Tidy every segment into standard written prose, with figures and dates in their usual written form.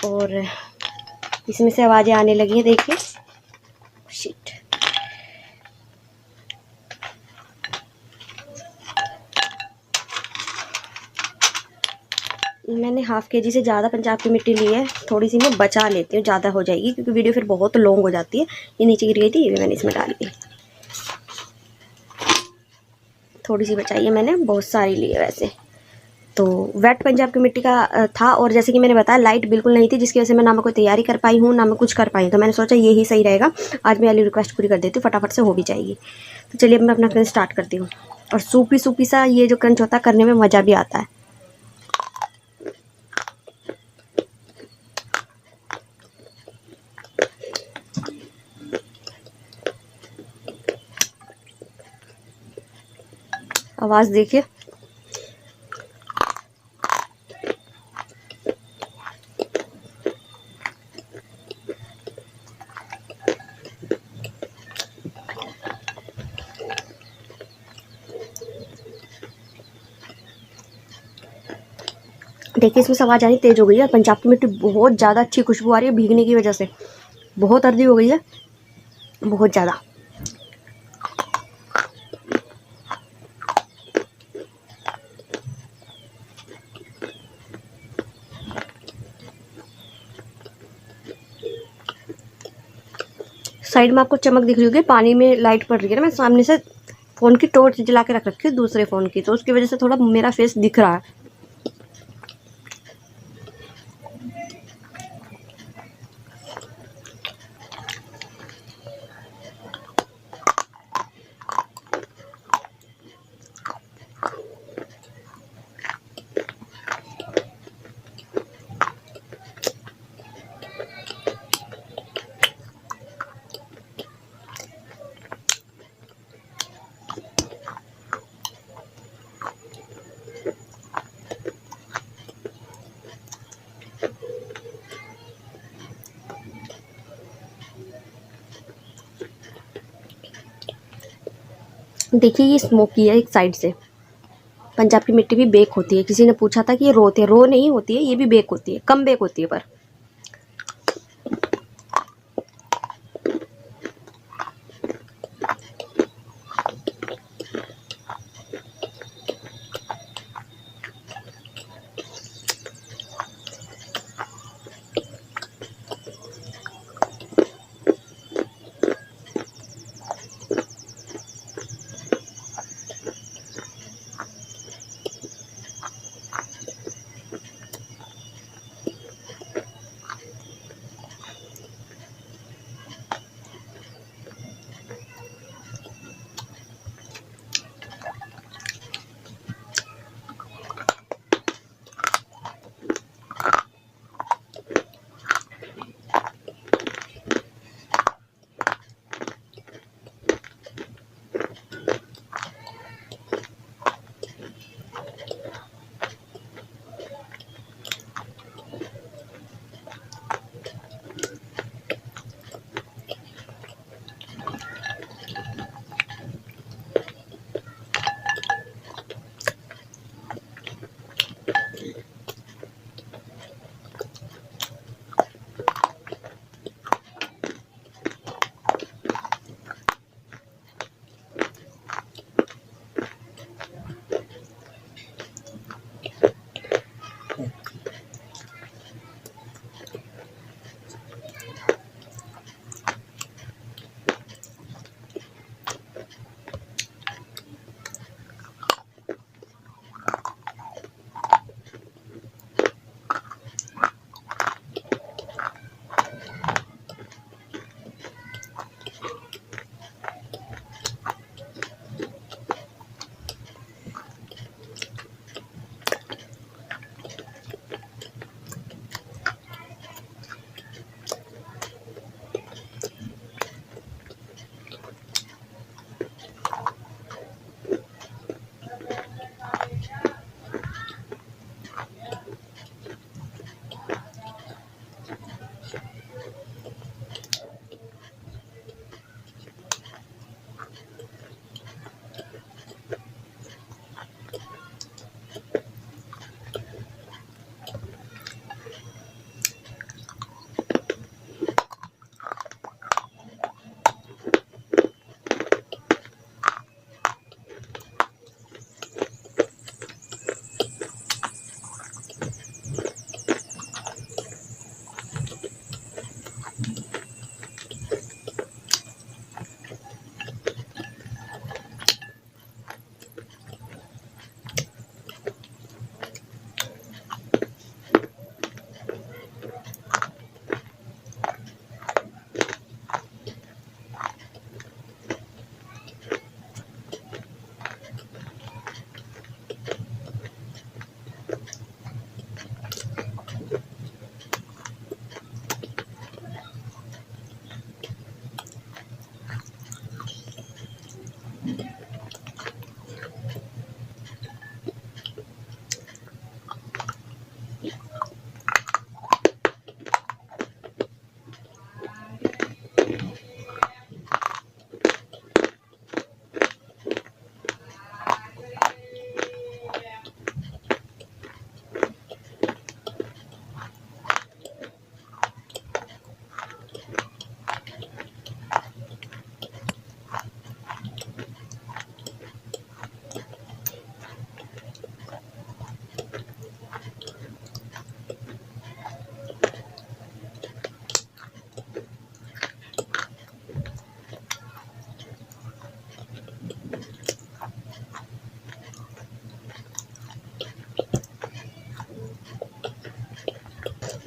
और इसमें से आवाज़ें आने लगी हैं, देखिए। शिट। मैंने हाफ़ केजी से ज़्यादा पंजाब की मिट्टी ली है, थोड़ी सी मैं बचा लेती हूँ, ज़्यादा हो जाएगी क्योंकि वीडियो फिर बहुत लॉन्ग हो जाती है। ये नीचे गिर गई थी, ये मैंने इसमें डाल दी। थोड़ी सी बचाई है मैंने, बहुत सारी ली है वैसे तो। वेट पंजाब की मिट्टी का था, और जैसे कि मैंने बताया लाइट बिल्कुल नहीं थी, जिसकी वजह से मैं ना मैं कोई तैयारी कर पाई हूँ ना मैं कुछ कर पाई हूँ। तो मैंने सोचा यही सही रहेगा, आज मैं वाली रिक्वेस्ट पूरी कर देती हूँ, फटाफट से हो भी जाएगी। तो चलिए अब मैं अपना क्रंच स्टार्ट करती हूँ। और सूपी सूपी सा ये जो क्रंच होता है करने में मज़ा भी आता है। आवाज़ देखिए। देखिए इसमें से आवाज़ आनी तेज़ हो गई है। पंजाब की मिट्टी बहुत ज़्यादा अच्छी खुशबू आ रही है भीगने की वजह से, बहुत अर्दी हो गई है, बहुत ज़्यादा। साइड में आपको चमक दिख रही होगी, पानी में लाइट पड़ रही है ना। मैं सामने से फ़ोन की टॉर्च जला के रख रखी है दूसरे फ़ोन की, तो उसकी वजह से थोड़ा मेरा फेस दिख रहा है। देखिए ये स्मोकी है एक साइड से। पंजाब की मिट्टी भी बेक होती है। किसी ने पूछा था कि ये रो नहीं होती है, ये भी बेक होती है, कम बेक होती है पर।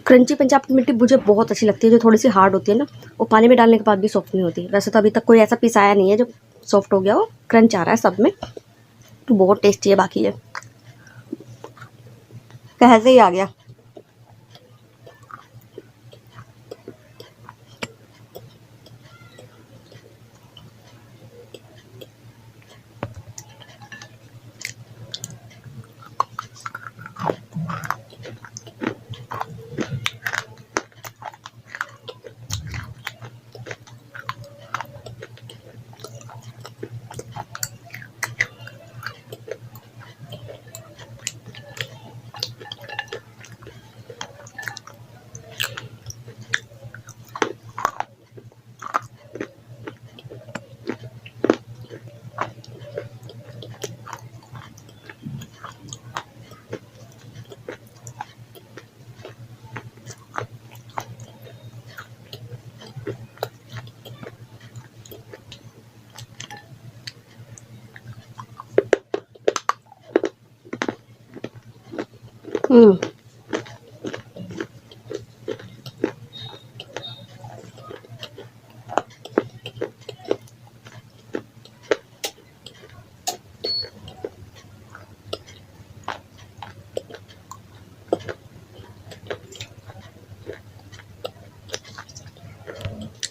क्रंची पंजाब की मिट्टी मुझे बहुत अच्छी लगती है, जो थोड़ी सी हार्ड होती है ना, वो पानी में डालने के बाद भी सॉफ्ट नहीं होती। वैसे तो अभी तक कोई ऐसा पीस आया नहीं है जो सॉफ्ट हो गया हो, क्रंच आ रहा है सब में, तो बहुत टेस्टी है। बाकी ये कैसे ही आ गया। हम्म।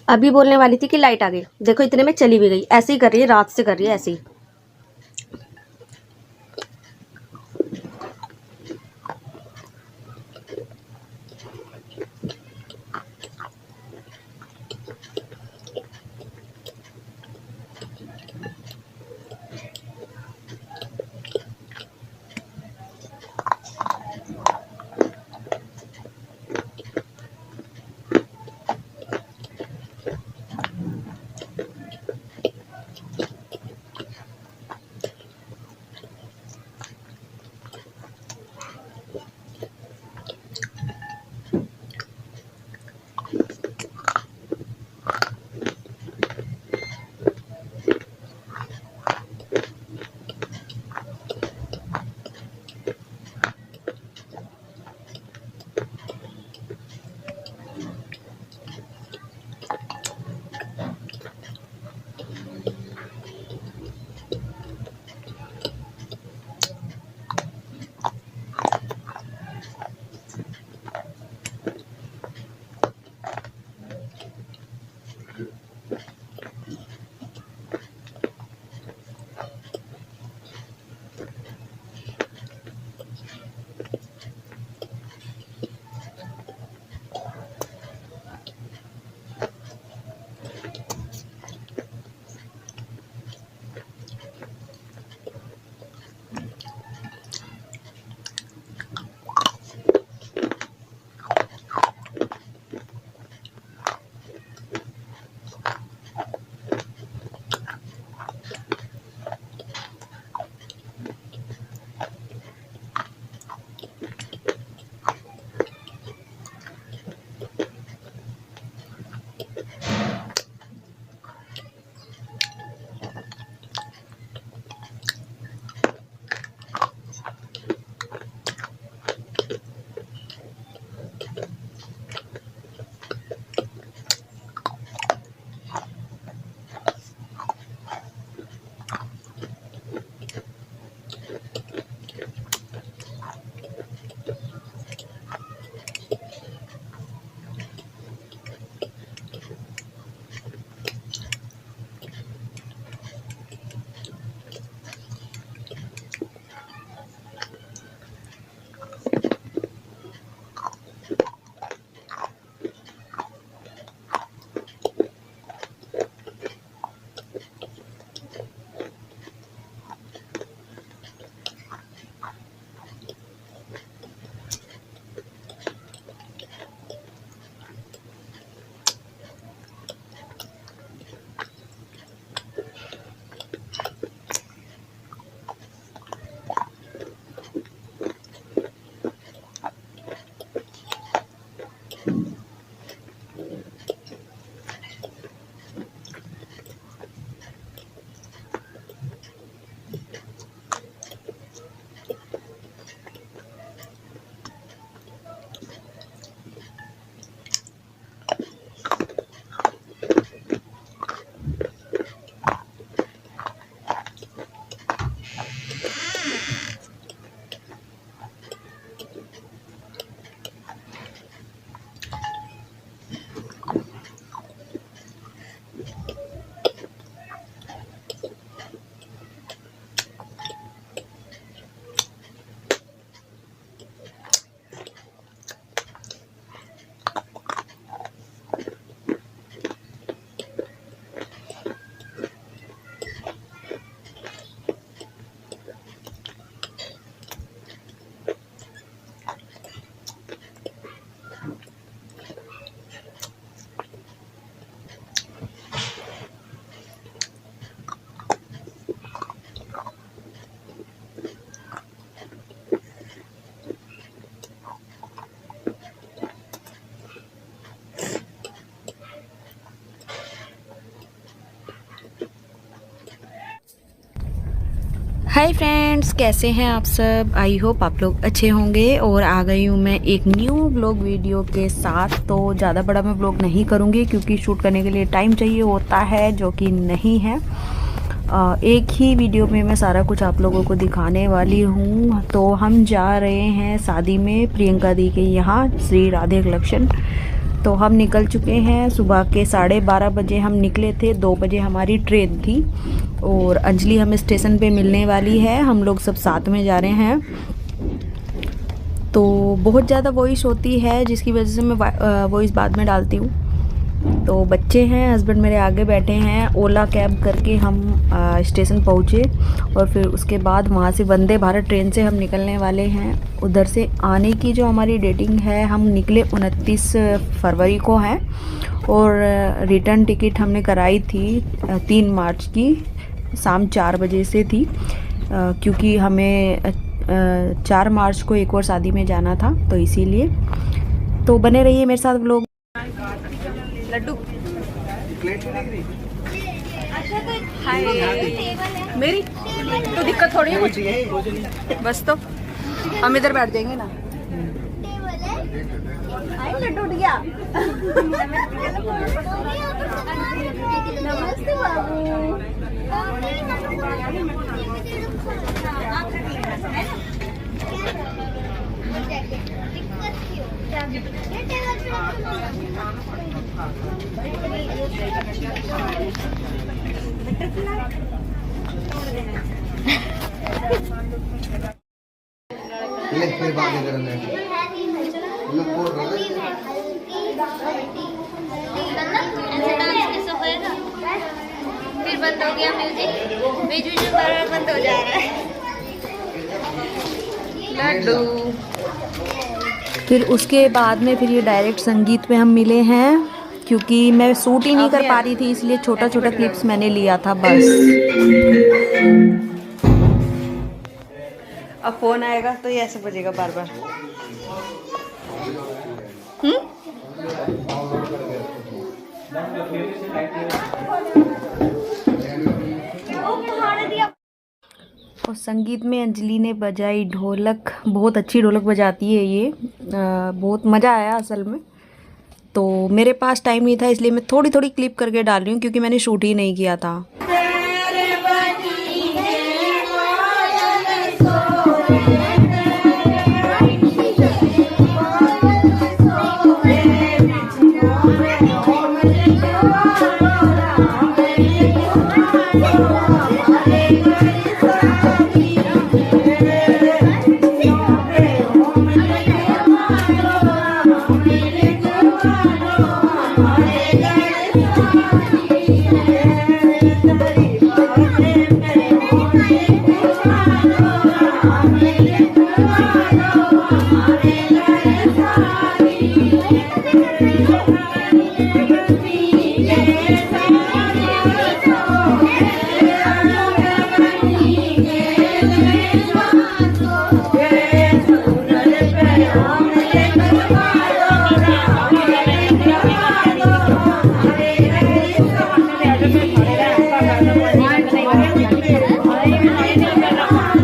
अभी बोलने वाली थी कि लाइट आ गई, देखो इतने में चली भी गई। ऐसे ही कर रही है, रात से कर रही है ऐसे ही। हाय फ्रेंड्स, कैसे हैं आप सब। आई होप आप लोग अच्छे होंगे। और आ गई हूँ मैं एक न्यू ब्लॉग वीडियो के साथ। तो ज़्यादा बड़ा मैं ब्लॉग नहीं करूँगी क्योंकि शूट करने के लिए टाइम चाहिए होता है, जो कि नहीं है। एक ही वीडियो में मैं सारा कुछ आप लोगों को दिखाने वाली हूँ। तो हम जा रहे हैं शादी में प्रियंका दी के यहाँ, श्री राधे कलेक्शन। तो हम निकल चुके हैं। सुबह के 12:30 बजे हम निकले थे, 2 बजे हमारी ट्रेन थी। और अंजलि हमें स्टेशन पे मिलने वाली है। हम लोग सब साथ में जा रहे हैं। तो बहुत ज़्यादा वॉइस होती है, जिसकी वजह से मैं वॉइस बाद में डालती हूँ। तो बच्चे हैं, हस्बैंड मेरे आगे बैठे हैं। ओला कैब करके हम स्टेशन पहुँचे और फिर उसके बाद वहाँ से वंदे भारत ट्रेन से हम निकलने वाले हैं। उधर से आने की जो हमारी डेटिंग है, हम निकले 29 फरवरी को है। और रिटर्न टिकट हमने कराई थी 3 मार्च की शाम 4 बजे से थी, क्योंकि हमें 4 मार्च को एक और शादी में जाना था, तो इसीलिए। तो बने रहिए मेरे साथ लोग। लड्डू हाय, मेरी तो दिक्कत थोड़ी है कुछ, बस तो हम इधर बैठ जाएंगे ना। लड्डू उठ गया। नमस्ते बाबू। फिर बात करना है। फिर बंद हो गया म्यूजिक, बीच बीच में बार बंद हो जा रहा है। लड्डू। फिर उसके बाद में फिर ये डायरेक्ट संगीत में हम मिले हैं, क्योंकि मैं शूट ही नहीं कर पा रही थी, इसलिए छोटा छोटा क्लिप्स मैंने लिया था बस। अब फोन आएगा तो ये ऐसे बजेगा बार बार। और संगीत में अंजलि ने बजाई ढोलक। बहुत अच्छी ढोलक बजाती है ये। बहुत मज़ा आया असल में। तो मेरे पास टाइम नहीं था, इसलिए मैं थोड़ी थोड़ी क्लिप करके डाल रही हूँ, क्योंकि मैंने शूट ही नहीं किया था।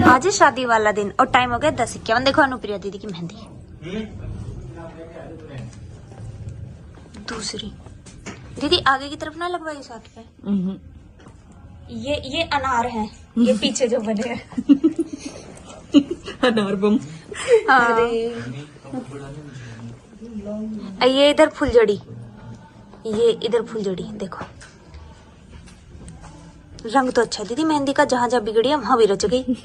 आज है शादी वाला दिन और टाइम हो गया 10:51। देखो अनुप्रिया दीदी की मेहंदी दूसरी। दीदी आगे की तरफ ना लगवाइए साथ पे। ये अनार है, ये पीछे जो बने हैं अनार बम। हाँ। ये इधर फुलझड़ी, ये इधर फुलझड़ी। देखो रंग तो अच्छा दीदी मेहंदी का, जहाँ जहाँ बिगड़ी है वहां भी रच गई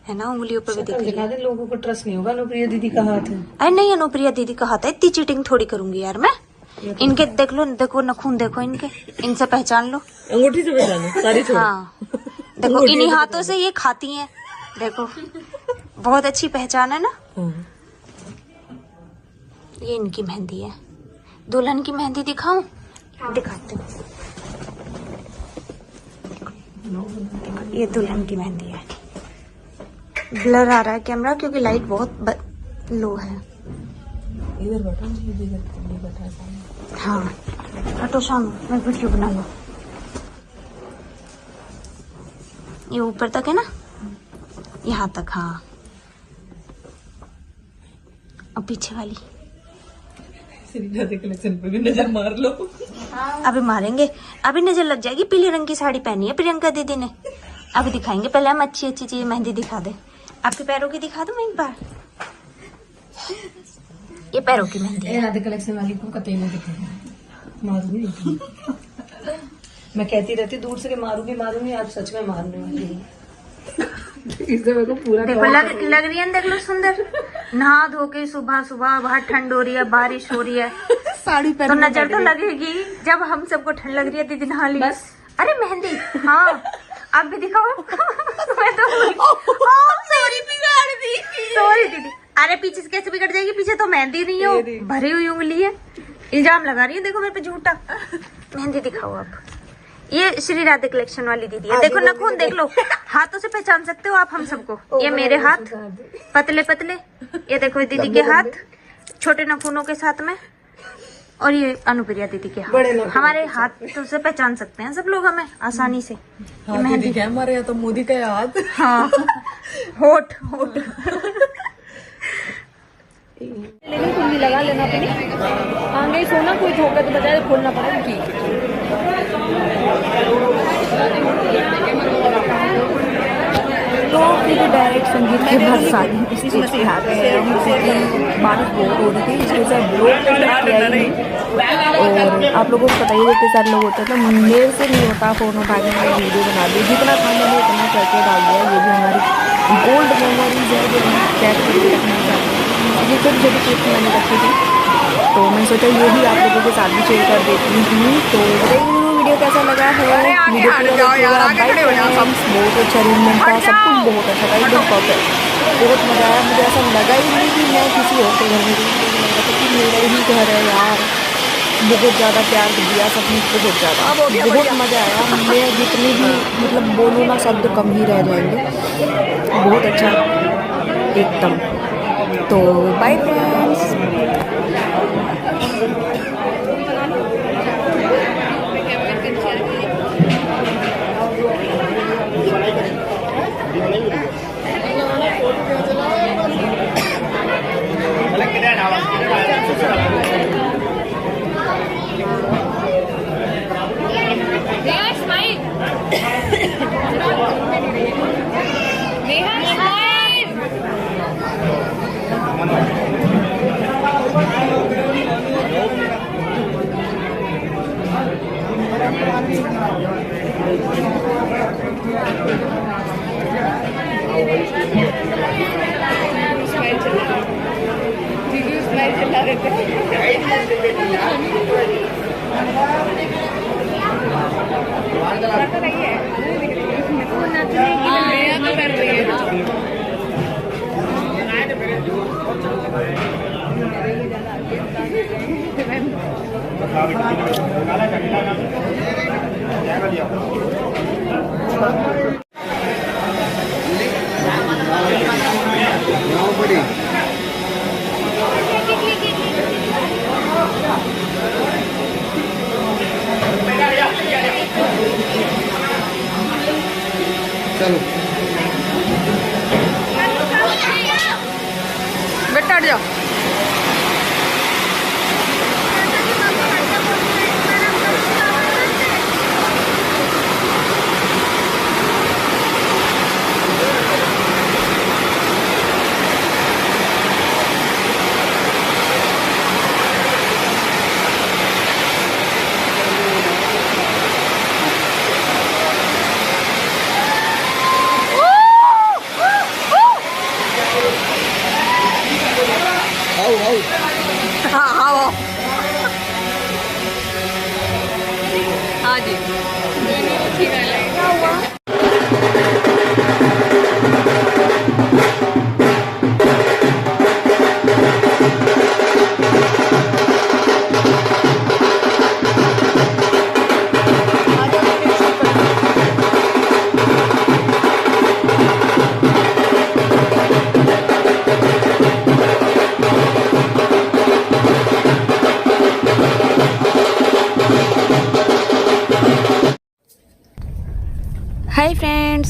है ना। उंगलियों पर भी दिख रही है। लोगों को ट्रस्ट नहीं होगा अनुप्रिया दीदी का हाथ है। अरे नहीं, अनुप्रिया दीदी का हाथ है। इतनी चीटिंग थोड़ी करूंगी यार मैं। इनके देख लो, देखो नखून देखो इनके, इनसे पहचान लो। अंगूठी से पहचानो सारी छोड़। हाँ देखो, इन्हीं हाथों से ये खाती हैं। देखो बहुत अच्छी पहचान है ना। ये इनकी मेहंदी है। दुल्हन की मेहंदी दिखाऊं? दिखाती हूँ। ये दुल्हन की मेहंदी है। ब्लर आ रहा है कैमरा क्योंकि लाइट बहुत लो है। इधर बैठा, इधर बैठा। हाँ हटो शाम, मैं वीडियो बनाऊंगा। ये ऊपर तक है ना, यहाँ तक। हाँ, और पीछे वाली कलेक्शन पे भी नजर मार लो। अभी मारेंगे, अभी नजर लग जाएगी। पीले रंग की साड़ी पहनी है प्रियंका दीदी ने, अभी दिखाएंगे। पहले हम अच्छी अच्छी चीज मेहंदी दिखा दे। आपके पैरों की दिखा दूं मैं एक बार। ये पैरों की मेहंदी है। राधे कलेक्शन वाली को कतई नहीं दिखेगा, मारूंगी। मैं कहती रहती दूर से कि मारूंगी, आज सच में मारने वाली हूँ। इसे मेरे को पूरा देखो लग रही है, देख लो सुंदर। नहा धो के सुबह सुबह, बाहर ठंड हो रही है, बारिश हो रही है, साड़ी तो नजर तो लगेगी। जब हम सबको ठंड लग रही है, दीदी नहा ली। अरे मेहंदी, हाँ आप भी दिखाओ। मैं तो सॉरी बिगाड़ दी। सॉरी दीदी। अरे पीछे से कैसे बिगड़ जाएगी, पीछे तो मेहंदी नहीं हो, भरी हुई उंगली है। इल्जाम लगा रही है देखो मेरे पे झूठा। मेहंदी दिखाओ आप। ये श्री राधे कलेक्शन वाली दीदी है। देखो नाखून देख लो, हाथों से पहचान सकते हो आप हम सबको। ये मेरे हाथ पतले पतले, ये देखो दीदी के हाथ छोटे नाखूनों के साथ में, और ये अनुप्रिया दीदी के हाथ। हमारे हाथों से पहचान सकते हैं सब लोग हमें आसानी से। ये मेहंदी क्या हमारे यहाँ तो मोदी का हाथ। हाँ, होठ लेकिन कुंडी लगा लेना अपनी। आगे सोना कोई धोखा तो बजाय खोलना पड़ेगा। ठीक है, तो फिर डायरेक्ट संगीत के बाद सारी स्टेज पे आ गए हम, क्योंकि बारिश बहुत हो रही थी, इसके साथ ब्लॉग किया ही नहीं। और आप लोगों को पता ही है कितने सारे लोग होते हैं, तो मेरे से नहीं होता फ़ोन उठा के मैंने वीडियो बना दी। जितना था मैंने उतना करके डाल दिया। ये भी हमारी गोल्ड मेमोरीज है जो हम कैद करके रखना चाहते हैं। ये छोटी छोटी क्लिप मैंने रखी थी, तो मैंने सोचा ये भी आप लोगों के साथ भी शेयर कर देती हूँ। तो वीडियो कैसा लगा है, वीडियो बहुत अच्छा अरेंजमेंट था, सब कुछ बहुत अच्छा था, एकदम परफेक्ट, बहुत मज़ा आया। मुझे ऐसा लगा ही नहीं कि मैं किसी और के घर में गई, क्योंकि मेरा ही घर है यार। बहुत ज़्यादा प्यार दिया सबने, बहुत ज़्यादा, बहुत मज़ा आया। मैं जितनी भी मतलब बोलूँ ना, शब्द कम ही रह जाएंगे। बहुत अच्छा एकदम। तो बाय फ्रेंड्स। चलो बेटा हट जाओ। हाँ जी, ठीक है।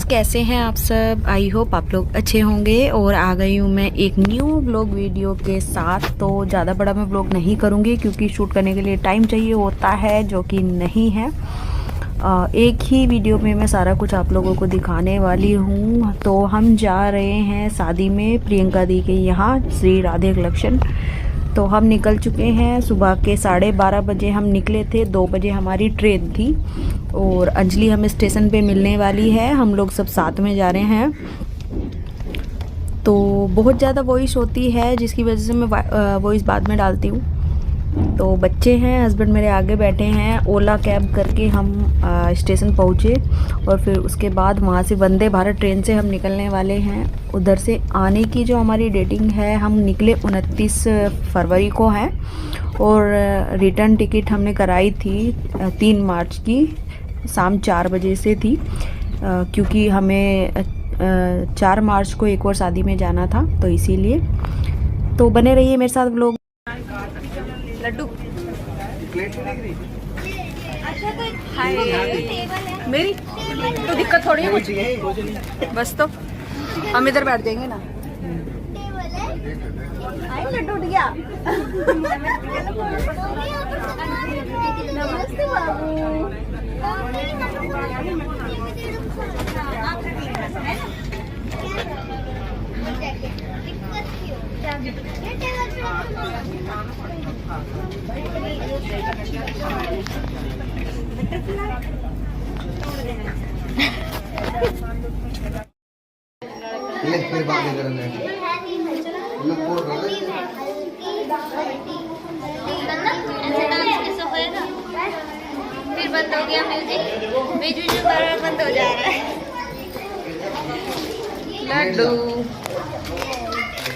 कैसे हैं आप सब? आई होप आप लोग अच्छे होंगे। और आ गई हूँ मैं एक न्यू ब्लॉग वीडियो के साथ। तो ज़्यादा बड़ा मैं ब्लॉग नहीं करूँगी क्योंकि शूट करने के लिए टाइम चाहिए होता है, जो कि नहीं है। एक ही वीडियो में मैं सारा कुछ आप लोगों को दिखाने वाली हूँ। तो हम जा रहे हैं शादी में प्रियंका दी के यहाँ, श्री राधे कलेक्शन। तो हम निकल चुके हैं, सुबह के 12:30 बजे हम निकले थे, 2 बजे हमारी ट्रेन थी। और अंजलि हमें स्टेशन पे मिलने वाली है, हम लोग सब साथ में जा रहे हैं। तो बहुत ज़्यादा वॉइस होती है जिसकी वजह से मैं वॉइस बाद में डालती हूँ। तो बच्चे हैं, हस्बैंड मेरे आगे बैठे हैं। ओला कैब करके हम स्टेशन पहुँचे और फिर उसके बाद वहाँ से वंदे भारत ट्रेन से हम निकलने वाले हैं। उधर से आने की जो हमारी डेटिंग है, हम निकले 29 फरवरी को है और रिटर्न टिकट हमने कराई थी 3 मार्च की शाम 4 बजे से थी, क्योंकि हमें 4 मार्च को एक और शादी में जाना था, तो इसीलिए। तो बने रहिए मेरे साथ लोग। लड्डू हाय, मेरी तो दिक्कत थोड़ी है कुछ, बस तो हम इधर बैठ जाएंगे ना। लड्डू उठ गया। नमस्ते बाबू। ले फिर बाद में करना है। लोग बोल रहे हैं फिर बंद हो गया म्यूजिक, बीच बीच में बार बंद हो जा रहा है। लड्डू।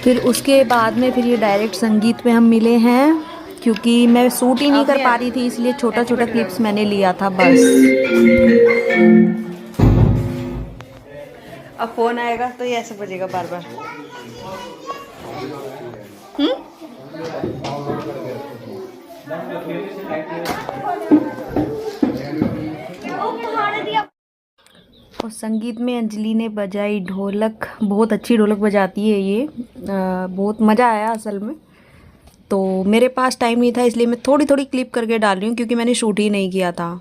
फिर उसके बाद में फिर ये डायरेक्ट संगीत में हम मिले हैं, क्योंकि मैं शूट ही नहीं कर पा रही थी, इसलिए छोटा छोटा क्लिप्स मैंने लिया था बस। अब फोन आएगा तो ये ऐसे बजेगा बार बार। और संगीत में अंजलि ने बजाई ढोलक, बहुत अच्छी ढोलक बजाती है ये। बहुत मज़ा आया असल में। तो मेरे पास टाइम नहीं था, इसलिए मैं थोड़ी थोड़ी क्लिप करके डाल रही हूँ, क्योंकि मैंने शूट ही नहीं किया था।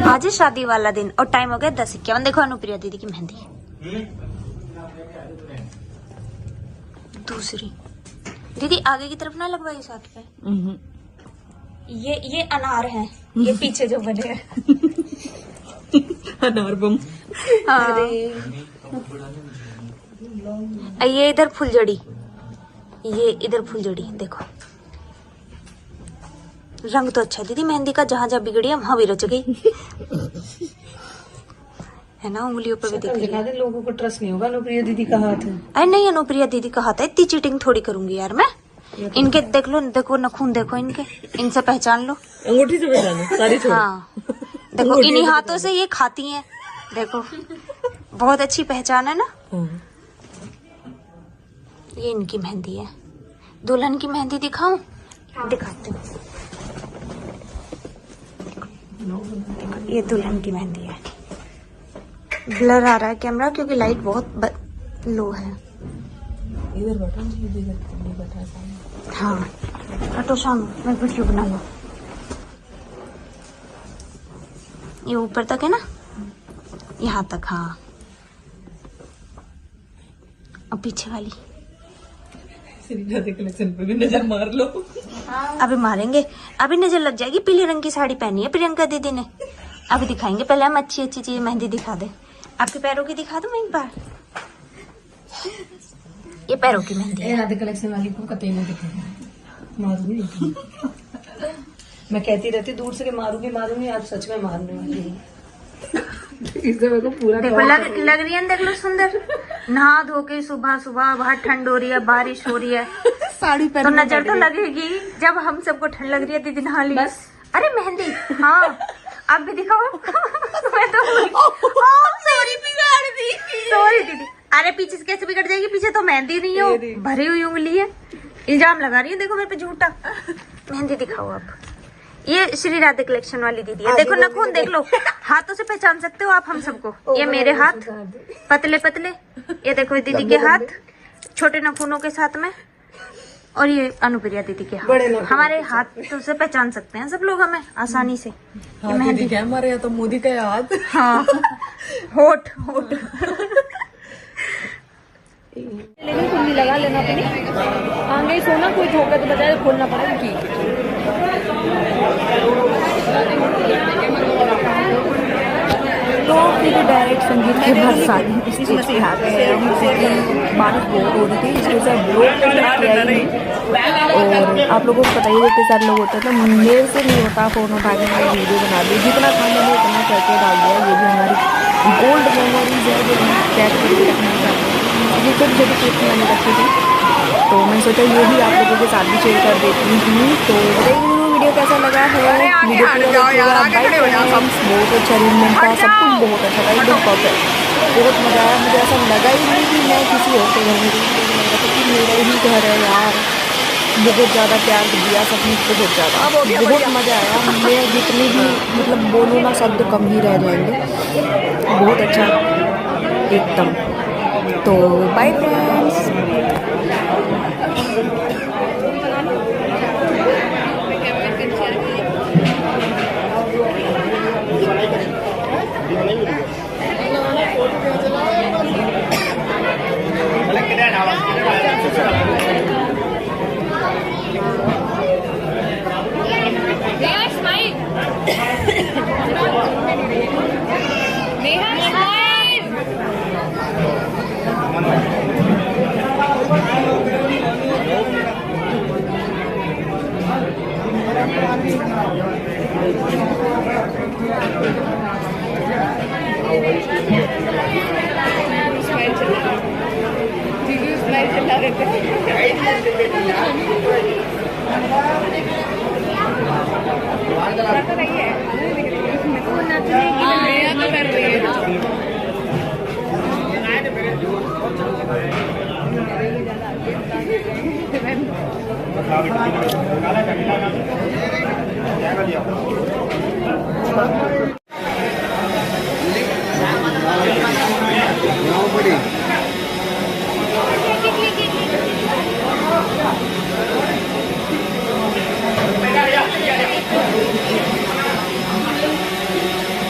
आज है शादी वाला दिन और टाइम हो गया 10:51। देखो अनुप्रिया दीदी की मेहंदी दूसरी। दीदी आगे की तरफ ना लगवाइए साथ पे। ये अनार हैं, ये पीछे जो बने हैं अनार बम। हाँ। ये इधर फुलझड़ी, ये इधर फुलझड़ी। देखो रंग तो अच्छा है दीदी मेहंदी का, जहाँ जहाँ बिगड़ी है वहां भी रच गई है ना। उंगलियों पर भी दिख रही है। लोगों को ट्रस्ट नहीं होगा अनुप्रिया दीदी का हाथ है। अरे नहीं, अनुप्रिया दीदी का हाथ है। इतनी चीटिंग थोड़ी करूंगी यार मैं। इनके देख लो, देखो नखून देखो इनके, इनसे पहचान लो। अंगूठी से पहचानो सारी छोड़। हाँ देखो, इन्हीं हाथों से ये खाती हैं। देखो बहुत अच्छी पहचान है ना। ये इनकी मेहंदी है। दुल्हन की मेहंदी दिखाऊं? दिखाती हूँ। ये दुल्हन की मेहंदी है। ब्लर आ रहा है कैमरा क्योंकि लाइट बहुत लो है। इधर बैठा हाँ हटो, शाम मैं वीडियो बनाऊंगा। ये ऊपर तक है ना, यहाँ तक। हाँ, अब पीछे वाली कलेक्शन पे भी नजर मार लो। अभी मारेंगे, अभी नजर लग जाएगी। पीले रंग की साड़ी पहनी है प्रियंका दीदी ने, अभी दिखाएंगे। पहले हम अच्छी अच्छी चीज मेहंदी दिखा दे। आपके पैरों की दिखा दूं मैं एक बार। ये पैरों की मेहंदी है। राधे कलेक्शन वाली को कतई नहीं दिखेगा, मारूंगी। मैं कहती रहती दूर से कि मारूंगी, आज सच में मारने वाली हूँ। इससे मेरे को पूरा देखो लग रही है, देख लो सुंदर। नहा धो के सुबह सुबह, बाहर ठंड हो रही है, बारिश हो रही है, साड़ी तो नजर तो लगेगी। जब हम सबको ठंड लग रही है दीदी नहा ली। अरे मेहंदी, हाँ आप भी दिखाओ। मैं तो सॉरी बिगाड़ दी, सॉरी दीदी। अरे पीछे से कैसे बिगड़ जाएगी, पीछे तो मेहंदी नहीं हो, भरी हुई उंगली है। इल्जाम लगा रही है देखो मेरे पे झूठा। मेहंदी दिखाओ आप। ये श्री राधे कलेक्शन वाली दीदी है। देखो नाखून देख लो, हाथों से पहचान सकते हो आप हम सबको। ये मेरे हाथ पतले पतले, ये देखो दीदी के हाथ छोटे नाखूनों के साथ में, और ये अनुप्रिया दीदी के हाथ। हमारे हाथों से पहचान सकते हैं सब लोग हमें आसानी से। ये मेहंदी क्या हमारे यहाँ तो मोदी का हाथ। हाँ, होठ लेकिन कुंडी लगा लेना अपनी आगे सोना, कोई धोखा तो बजाय खोलना पड़ेगा। ठीक तो फिर डायरेक्ट संगीत के बाद सारी स्टेज पे आ गए हम, क्योंकि बारिश बहुत हो रही थी, इसकी वजह से ब्लॉग किया ही नहीं। और आप लोगों को पता ही है इतने सारे लोग होते हैं, तो मेरे से नहीं होता फ़ोन उठा के मैंने वीडियो बना दी। जितना था मैंने उतना करके डाल दिया। ये भी हमारी गोल्ड मेमोरीज है जो हम कैद करके रखना चाहते हैं। ये छोटी छोटी क्लिप्स मैंने रखी थी, तो मैंने सोचा ये भी आप लोगों के साथ भी शेयर कर देती हूँ। तो बताइए वीडियो कैसा लगा है। वीडियो बहुत अच्छा अरेंजमेंट था, सब कुछ बहुत अच्छा था, एकदम परफेक्ट, बहुत मज़ा आया। मुझे ऐसा लगा ही नहीं कि मैं किसी और के घर में रही, मुझे लगा था कि मेरा ही घर है यार। बहुत ज़्यादा प्यार दिया सबने, बहुत ज़्यादा, बहुत मज़ा आया। मैं जितनी भी मतलब बोलूँ ना शब्द कम ही रह जाएंगे। बहुत अच्छा एकदम। तो बाय फ्रेंड्स।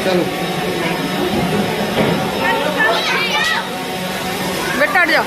चलो बेटा हट जाओ।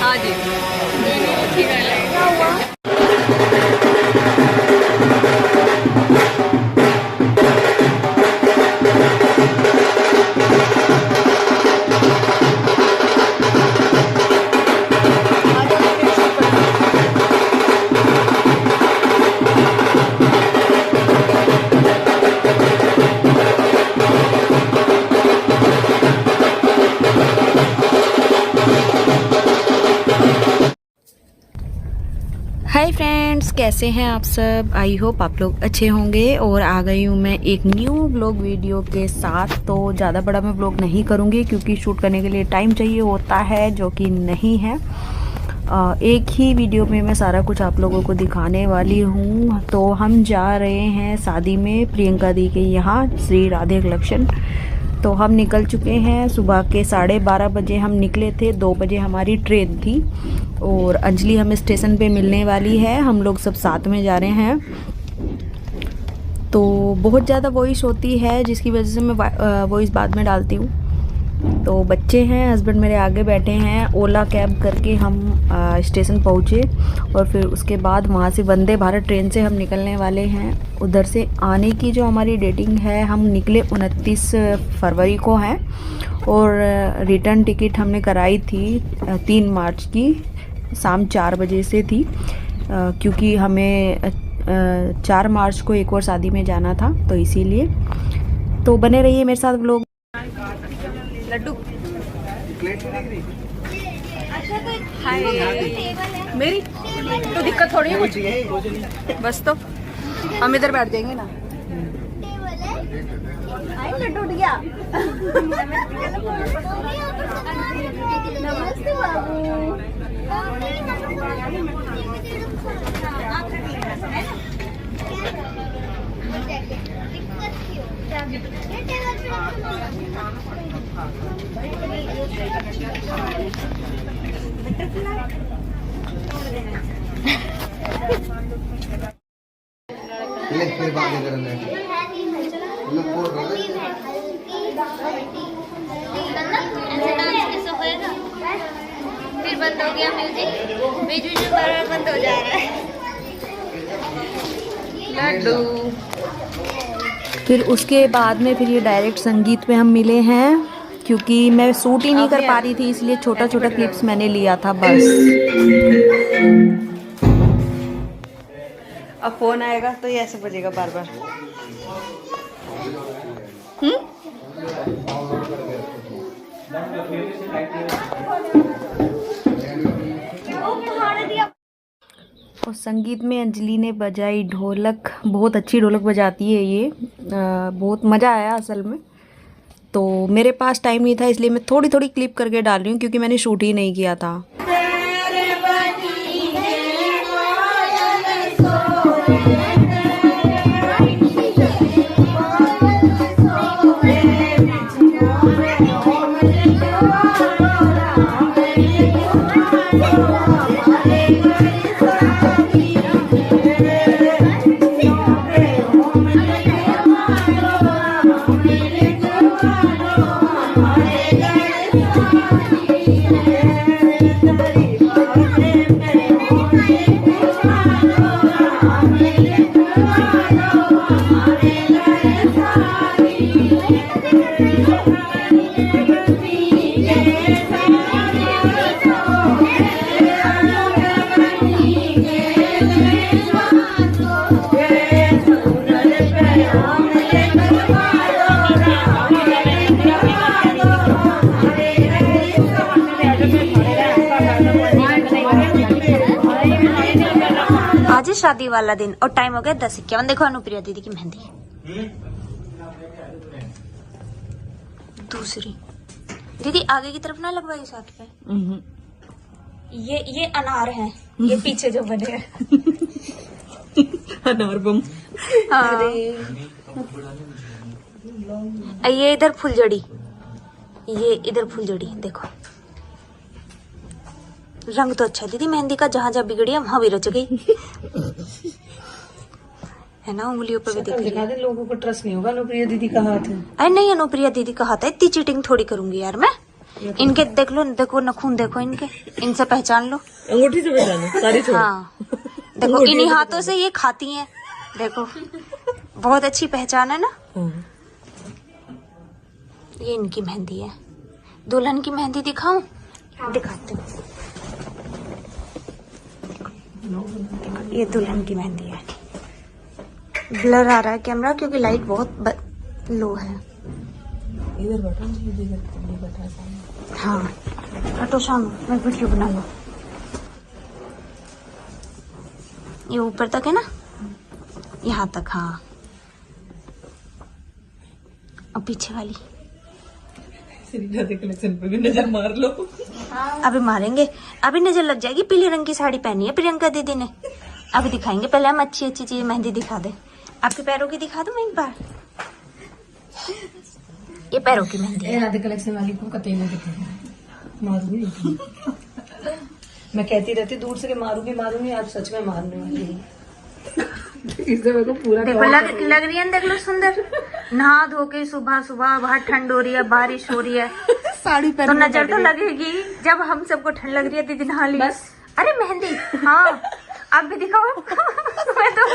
हाँ जी, ठीक है। हाय फ्रेंड्स, कैसे हैं आप सब। आई होप आप लोग अच्छे होंगे। और आ गई हूँ मैं एक न्यू व्लॉग वीडियो के साथ। तो ज़्यादा बड़ा मैं व्लॉग नहीं करूँगी क्योंकि शूट करने के लिए टाइम चाहिए होता है, जो कि नहीं है। एक ही वीडियो में मैं सारा कुछ आप लोगों को दिखाने वाली हूँ। तो हम जा रहे हैं शादी में प्रियंका दी के यहाँ, श्री राधे कलेक्शन। तो हम निकल चुके हैं। सुबह के 12:30 बजे हम निकले थे, 2 बजे हमारी ट्रेन थी। और अंजलि हमें स्टेशन पे मिलने वाली है। हम लोग सब साथ में जा रहे हैं। तो बहुत ज़्यादा वॉइस होती है, जिसकी वजह से मैं वॉइस बाद में डालती हूँ। तो बच्चे हैं, हस्बैंड मेरे आगे बैठे हैं। ओला कैब करके हम स्टेशन पहुँचे और फिर उसके बाद वहाँ से वंदे भारत ट्रेन से हम निकलने वाले हैं। उधर से आने की जो हमारी डेटिंग है, हम निकले 29 फरवरी को हैं। और रिटर्न टिकट हमने कराई थी 3 मार्च की शाम 4 बजे से थी, क्योंकि हमें 4 मार्च को एक और शादी में जाना था, तो इसीलिए। तो बने रहिए मेरे साथ लोग। लड्डू हाय मेरी तो दिक्कत थोड़ी है कुछ, बस तो हम इधर बैठ जाएंगे ना। लड्डू उठ गया। नमस्ते बाबू। ले फिर बातें करने लोग बोल रहे हैं फिर बंद हो गया म्यूजिक, बीच बीच में बार-बार बंद हो जा रहा है। लड्डू। फिर उसके बाद में फिर ये डायरेक्ट संगीत में हम मिले हैं, क्योंकि मैं शूट ही नहीं कर पा रही थी, इसलिए छोटा छोटा क्लिप्स मैंने लिया था बस। अब फोन आएगा तो ये ऐसे बजेगा बार बार। और संगीत में अंजलि ने बजाई ढोलक, बहुत अच्छी ढोलक बजाती है ये। बहुत मज़ा आया असल में। तो मेरे पास टाइम नहीं था, इसलिए मैं थोड़ी थोड़ी क्लिप करके डाल रही हूँ, क्योंकि मैंने शूट ही नहीं किया था। आज है शादी वाला दिन और टाइम हो गया 10:51। देखो अनुप्रिया दीदी की मेहंदी दूसरी। दीदी आगे की तरफ ना लगवाइए साथ में। ये अनार हैं, ये पीछे जो बने हैं अनार बम। हाँ। ये इधर फुलझड़ी, ये इधर फुलझड़ी। देखो रंग तो अच्छा है दीदी मेहंदी का, जहाँ जहाँ बिगड़ी है वहां भी रच गई है ना। उंगलियों पर भी दिखा दे, लोगों को ट्रस्ट नहीं होगा अनुप्रिया दीदी का हाथ है। अरे नहीं, अनुप्रिया दीदी का हाथ है। इतनी चीटिंग थोड़ी करूंगी यार मैं। इनके देख लो, देखो नखून देखो इनके, इनसे पहचान लो। अंगूठी से पहचानो, सारी छोड़। हाँ देखो, इन्हीं हाथों से ये खाती हैं। देखो बहुत अच्छी पहचान है ना। ये इनकी मेहंदी है। दुल्हन की मेहंदी दिखाऊं? दिखाती हूँ। ये दुल्हन की मेहंदी है। ब्लर आ रहा है कैमरा क्योंकि लाइट बहुत लो है। इधर बैठो, इधर बैठा है। हाँ हटो शाम, मैं वीडियो बना लो। ये ऊपर तक है ना, यहाँ तक। हाँ, अब पीछे वाली कलेक्शन पे भी नजर मार लो। अभी मारेंगे, अभी नजर लग जाएगी। पीले रंग की साड़ी पहनी है प्रियंका दीदी ने, अभी दिखाएंगे। पहले हम अच्छी अच्छी चीज मेहंदी दिखा दे। आपके पैरों की दिखा दूं मैं एक बार। ये पैरों की मेहंदी है। राधे कलेक्शन वाली को कतई नहीं दिखेगा, मारूंगी। मैं कहती रहती दूर से कि मारूंगी, आज सच में मारने वाली हूँ। इससे मेरे को पूरा देखो लग रही है, देख लो सुंदर। नहा धो के सुबह सुबह, बाहर ठंड हो रही है, बारिश हो रही है, साड़ी तो नजर तो लगेगी। जब हम सबको ठंड लग रही है दीदी नहा ली। अरे मेहंदी, हाँ आप भी दिखाओ। मैं तो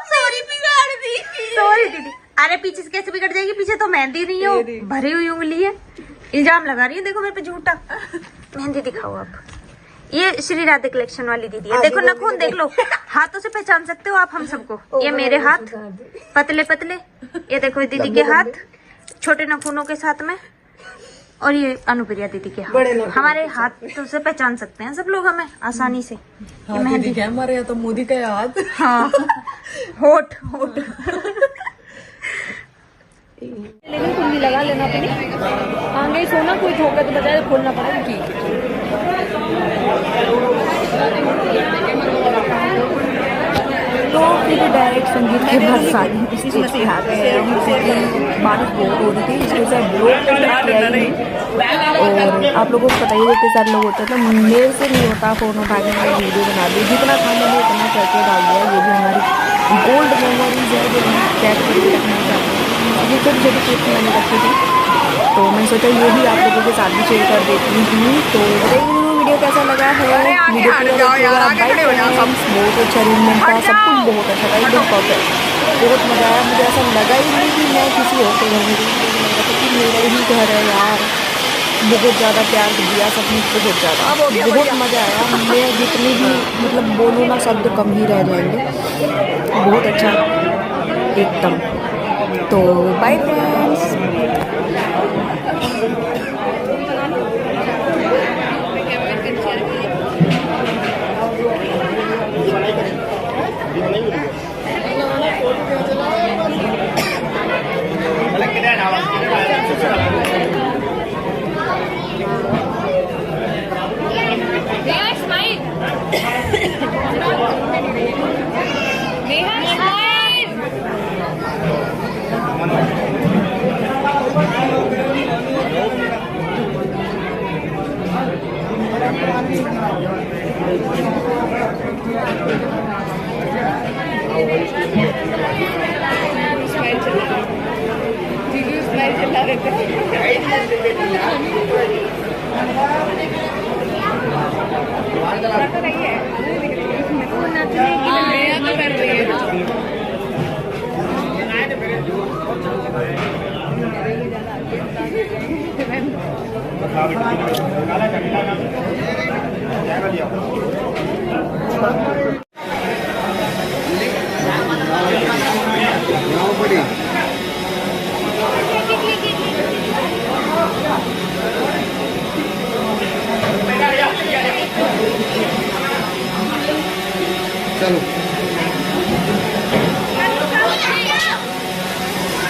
सॉरी बिगाड़ दी, सॉरी दीदी। अरे पीछे से कैसे बिगड़ जाएगी, पीछे तो मेहंदी नहीं हो, भरी हुई उंगली है। इल्जाम लगा रही है देखो मेरे पे झूठा। मेहंदी दिखाओ आप। ये श्री राधे कलेक्शन वाली दीदी है। देखो नाखून देख लो, हाथों से पहचान सकते हो आप हम सबको। ये मेरे हाथ पतले पतले, ये देखो दीदी के हाथ छोटे नाखूनों के साथ में, और ये अनुप्रिया दीदी के हाथ। हमारे हाथों से पहचान सकते हैं सब लोग हमें आसानी से। ये मेहंदी क्या हमारे यहाँ तो मोदी का हाथ। हाँ, होठ लेकिन कुंडी लगा लेना अपनी, आगे सोना कोई ठोका तो बजाय खोलना पड़ेगा। ठीक है, तो फिर डायरेक्ट संगीत के बाद सारी स्टेज पे आ गए हम, क्योंकि बारिश बहुत हो रही थी, इसकी वजह से ब्लॉग किया ही नहीं। और आप लोगों को पता ही है कितने सारे लोग होते हैं, तो मेरे से नहीं होता फ़ोन उठा के मैंने वीडियो बना दी। जितना था मैंने उतना करके डाल दिया। ये भी हमारी गोल्ड मेमोरीज है जो हम कैद करके रखना चाहते हैं। ये छोटी छोटी क्लिप्स मैंने रखी थी, तो मैं सोचा ये भी आप लोगों के साथ भी शेयर कर देती हूँ। तो वीडियो कैसा लगा है, वीडियो बहुत अच्छा अरेंजमेंट था, सब कुछ बहुत अच्छा था, एकदम परफेक्ट, बहुत मज़ा आया। मुझे ऐसा लगा ही नहीं कि मैं किसी और के घर में कि मेरा ही घर है यार। बहुत ज़्यादा प्यार दिया सबने, बहुत ज़्यादा, बहुत मज़ा आया। मैं जितनी भी मतलब बोलूँ ना, शब्द कम ही रह जाएंगे। बहुत अच्छा एकदम। तो बाय फ्रेंड्स। चलो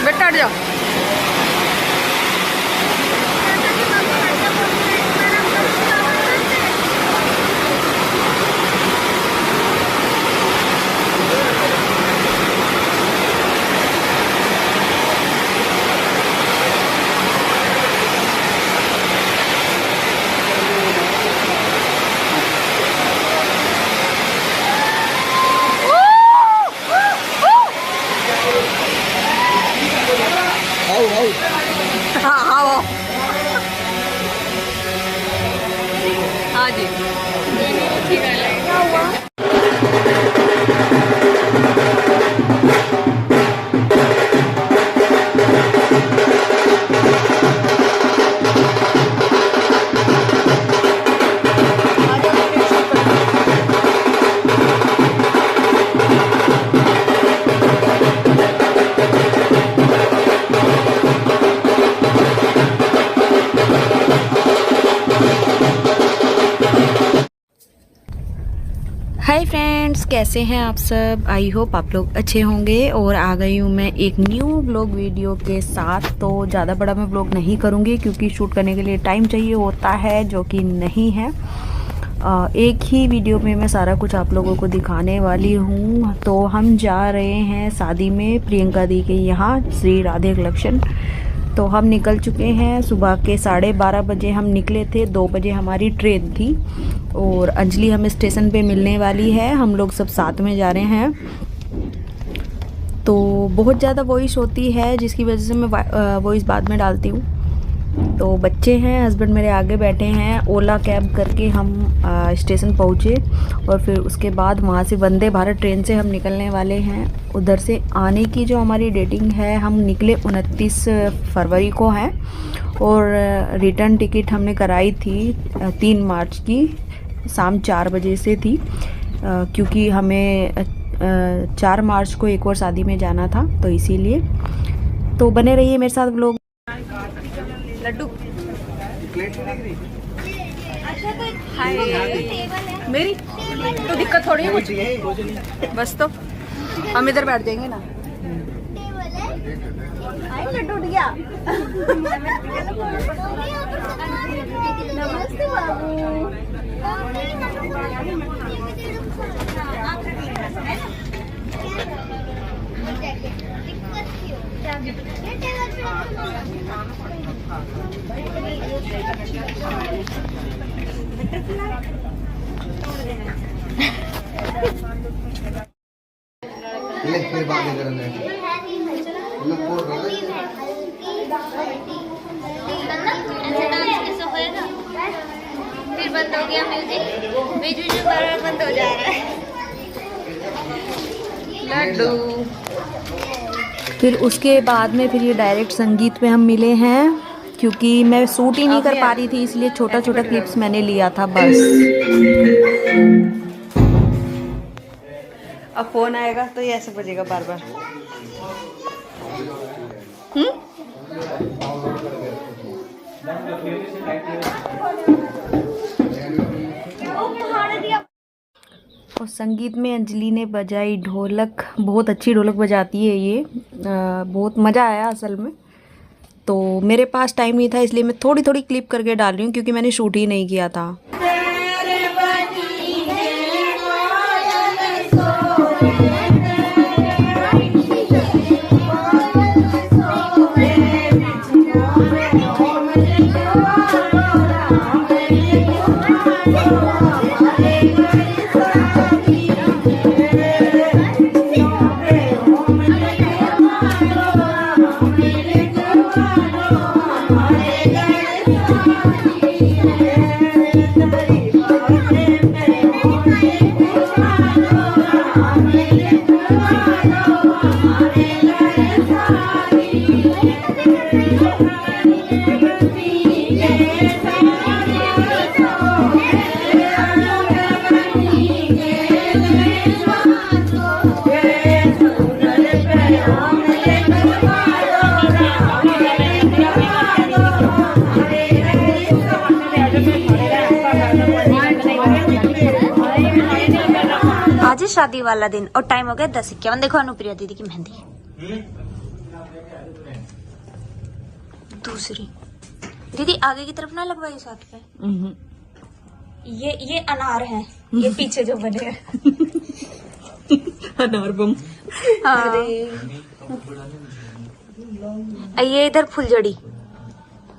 बेटा हट जाओ। हाँ जी, ठीक है। कैसे हैं आप सब? आई होप आप लोग अच्छे होंगे। और आ गई हूँ मैं एक न्यू व्लॉग वीडियो के साथ। तो ज़्यादा बड़ा मैं व्लॉग नहीं करूँगी क्योंकि शूट करने के लिए टाइम चाहिए होता है, जो कि नहीं है। एक ही वीडियो में मैं सारा कुछ आप लोगों को दिखाने वाली हूँ। तो हम जा रहे हैं शादी में प्रियंका दी के यहाँ, श्री राधे कलेक्शन। तो हम निकल चुके हैं। सुबह के 12:30 बजे हम निकले थे, 2 बजे हमारी ट्रेन थी। और अंजलि हमें स्टेशन पे मिलने वाली है। हम लोग सब साथ में जा रहे हैं। तो बहुत ज़्यादा वॉइस होती है जिसकी वजह से मैं वॉइस बाद में डालती हूँ। तो बच्चे हैं, हस्बैंड मेरे आगे बैठे हैं। ओला कैब करके हम स्टेशन पहुँचे और फिर उसके बाद वहाँ से वंदे भारत ट्रेन से हम निकलने वाले हैं। उधर से आने की जो हमारी डेटिंग है, हम निकले 29 फरवरी को हैं और रिटर्न टिकट हमने कराई थी 3 मार्च की शाम 4 बजे से थी, क्योंकि हमें 4 मार्च को एक और शादी में जाना था, तो इसीलिए। तो बने रहिए मेरे साथ लोग। लड्डू हाय मेरी तो दिक्कत थोड़ी है कुछ, बस तो हम इधर बैठ जाएंगे ना। लड्डू उठ गया। नमस्ते बाबू। ले फिर बातें करने लोग बोल रहे हैं फिर बंद हो गया म्यूजिक, बीच बीच में बार बंद हो जा रहा है। लड्डू। फिर उसके बाद में फिर ये डायरेक्ट संगीत में हम मिले हैं, क्योंकि मैं शूट ही नहीं कर पा रही थी, इसलिए छोटा छोटा क्लिप्स मैंने लिया था बस। अब फोन आएगा तो ये ऐसे बजेगा बार बार। और संगीत में अंजलि ने बजाई ढोलक, बहुत अच्छी ढोलक बजाती है ये। बहुत मज़ा आया असल में। तो मेरे पास टाइम नहीं था, इसलिए मैं थोड़ी थोड़ी क्लिप करके डाल रही हूँ, क्योंकि मैंने शूट ही नहीं किया था। आज है शादी वाला दिन और टाइम हो गया 10:51। देखो अनुप्रिया दीदी की मेहंदी दूसरी। दीदी आगे की तरफ ना लगवाइए साथ पे। ये अनार है, ये पीछे जो बने हैं अनार बम। हाँ। ये इधर फुलझड़ी,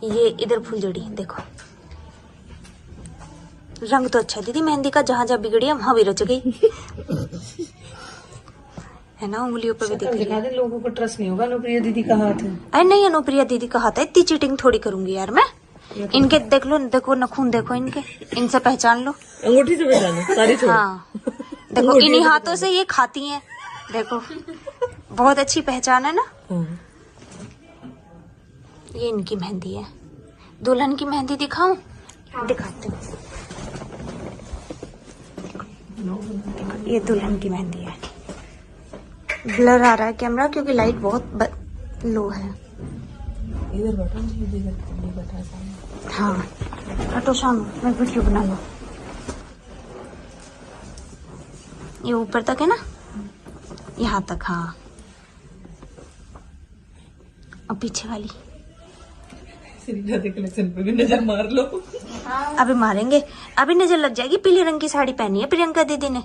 ये इधर फुलझड़ी। देखो रंग तो अच्छा है दीदी मेहंदी का, जहाँ जहाँ बिगड़ी है वहां भी रच गई है ना। उंगलियों पर भी दिखा दे, लोगों को ट्रस्ट नहीं होगा अनुप्रिया दीदी का हाथ है। अरे नहीं, अनुप्रिया दीदी का हाथ है, इतनी चीटिंग थोड़ी करूंगी यार मैं। इनके देख लो, देखो नखून देखो इनके, इनसे पहचान लो, अंगूठी से पहचानो सारी छोड़। हाँ देखो इन्हीं हाथों से ये खाती हैं, देखो बहुत अच्छी पहचान है ना। ये इनकी मेहंदी है। दुल्हन की मेहंदी दिखाऊं? दिखाती हूँ। ये दुल्हन की मेहंदी है। ब्लर आ रहा है कैमरा क्योंकि लाइट बहुत लो है। इधर बैठो जी, इधर बैठा है सामने। हाँ हटो शाम, मैं वीडियो बना लूँ। ये ऊपर तक है ना, यहाँ तक। हाँ, अब पीछे वाली कलेक्शन पे भी नजर मार लो। अभी मारेंगे, अभी नजर लग जाएगी। पीले रंग की साड़ी पहनी है प्रियंका दीदी ने,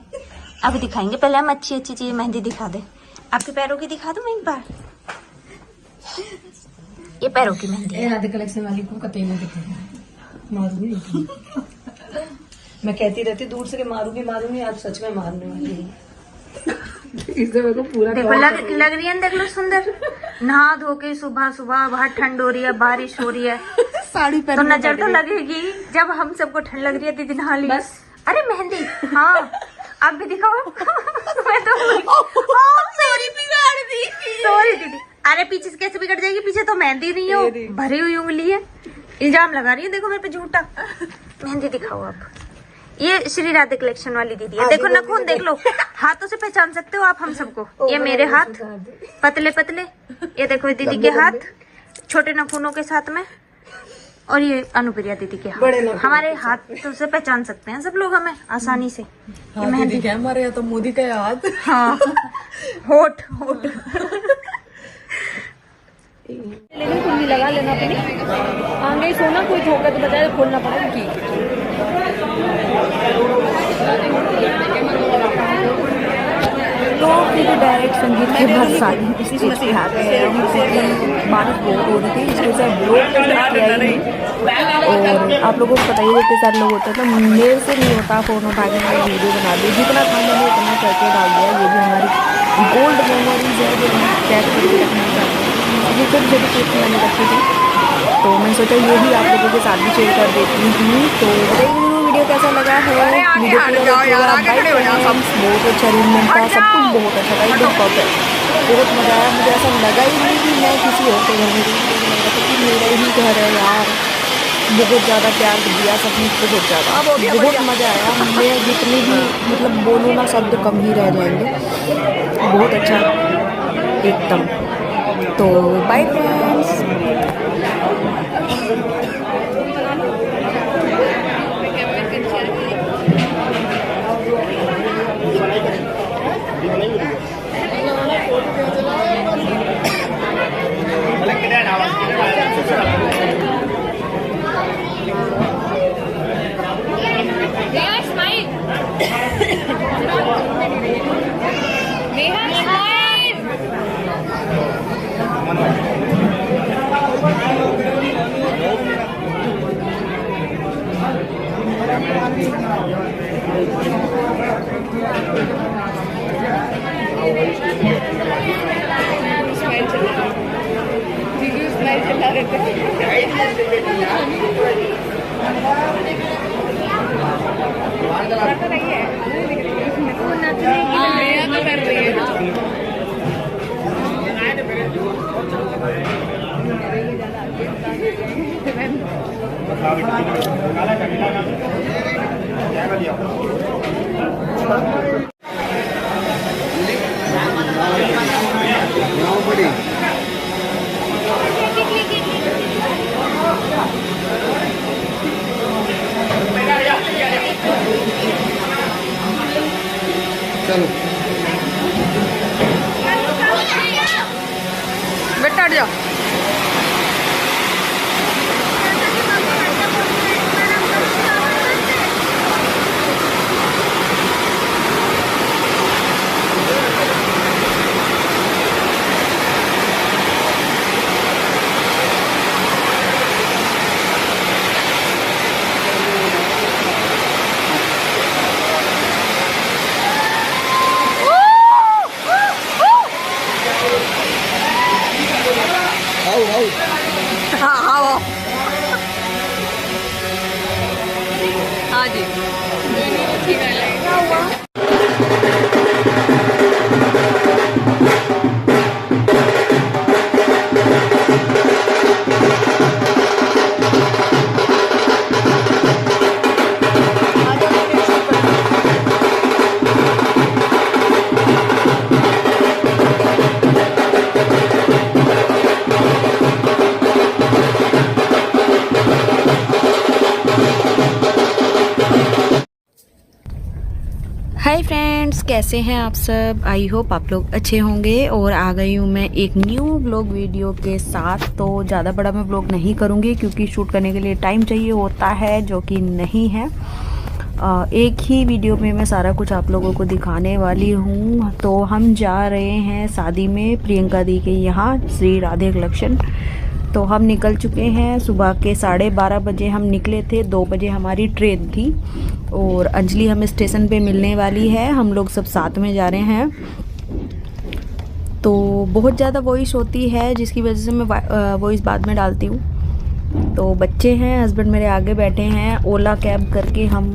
अभी दिखाएंगे। पहले हम अच्छी अच्छी चीज मेहंदी दिखा दे। आपके पैरों की दिखा दूं मैं एक बार, ये पैरों की मेहंदी है। राधे कलेक्शन वाली को कतई नहीं दिखेगा, मारूंगी। मैं कहती रहती दूर से कि मारूंगी मारूंगी, आज सच में मारने वाली है। इससे मेरे को पूरा देखो लग रही है, देख लो सुंदर। नहा धो के सुबह सुबह, बाहर ठंड हो रही है, बारिश हो रही है, साड़ी तो नजर तो लगेगी। जब हम सबको ठंड लग रही है दीदी नहा ली। अरे मेहंदी, हाँ आप भी दिखाओ। मैं तो सॉरी बिगाड़ दी, सॉरी दीदी। अरे पीछे से कैसे बिगड़ जाएगी, पीछे तो मेहंदी नहीं हो, भरी हुई उंगली है। इल्जाम लगा रही है देखो मेरे पे झूठा। मेहंदी दिखाओ आप। ये श्री राधे कलेक्शन वाली दीदी है। देखो नाखून देख लो, हाथों से पहचान सकते हो आप हम सबको। ये मेरे हाथ पतले पतले, ये देखो दीदी के हाथ छोटे नाखूनों के साथ में, और ये अनुप्रिया दीदी के हाथ। हमारे हाथ से पहचान सकते हैं सब लोग हमें आसानी से। ये मेहंदी क्या हमारे यहाँ तो मोदी का हाथ। हाँ, होठ होठ। लेकिन कुंडी लगा लेना अपनी, आगे सोना कोई ठोकर तो बजाय खोलना पड़ेगा। ठीक तो फिर डायरेक्ट संगीत के बाद सारी स्टेज पे आ गए हम, क्योंकि बारिश बहुत हो रही थी, इस वजह से ब्लॉग किया ही नहीं। और आप लोगों को पता ही है, इतने सारे लोग होते हैं तो मेरे से नहीं होता फ़ोन उठा के मैंने वीडियो बना दी। जितना था मैंने उतना करके डाल दिया। ये भी हमारी गोल्ड मेमोरीज है जो हम कैद करके रखना चाहते हैं। ये छोटी छोटी क्लिप्स मैंने रखी थी, तो मैंने सोचा ये भी आप लोगों के साथ भी शेयर कर देती हूँ। तो वीडियो कैसा लगा है, वीडियो बहुत अच्छा अरेंजमेंट था, सब कुछ बहुत अच्छा था, एकदम परफेक्ट, बहुत मज़ा आया। मुझे ऐसा लगा ही नहीं कि मैं किसी और के घर में रही, लग रहा था कि मेरा ही घर है यार। बहुत ज़्यादा प्यार दिया सबने, बहुत ज़्यादा, बहुत मज़ा आया। मैं जितनी भी मतलब बोलूँ ना, शब्द कम ही रह जाएंगे। बहुत अच्छा एकदम। तो बाय फ्रेंड्स। चलो बेटा हट जा। हाँ जी, हाय फ्रेंड्स, कैसे हैं आप सब। आई होप आप लोग अच्छे होंगे। और आ गई हूँ मैं एक न्यू व्लॉग वीडियो के साथ। तो ज़्यादा बड़ा मैं व्लॉग नहीं करूँगी क्योंकि शूट करने के लिए टाइम चाहिए होता है, जो कि नहीं है। एक ही वीडियो में मैं सारा कुछ आप लोगों को दिखाने वाली हूँ। तो हम जा रहे हैं शादी में प्रियंका दी के यहाँ, श्री राधे कलेक्शन। तो हम निकल चुके हैं। सुबह के 12:30 बजे हम निकले थे, 2 बजे हमारी ट्रेन थी। और अंजलि हमें स्टेशन पे मिलने वाली है। हम लोग सब साथ में जा रहे हैं। तो बहुत ज़्यादा वॉइस होती है, जिसकी वजह से मैं वॉइस बाद में डालती हूँ। तो बच्चे हैं, हस्बैंड मेरे आगे बैठे हैं। ओला कैब करके हम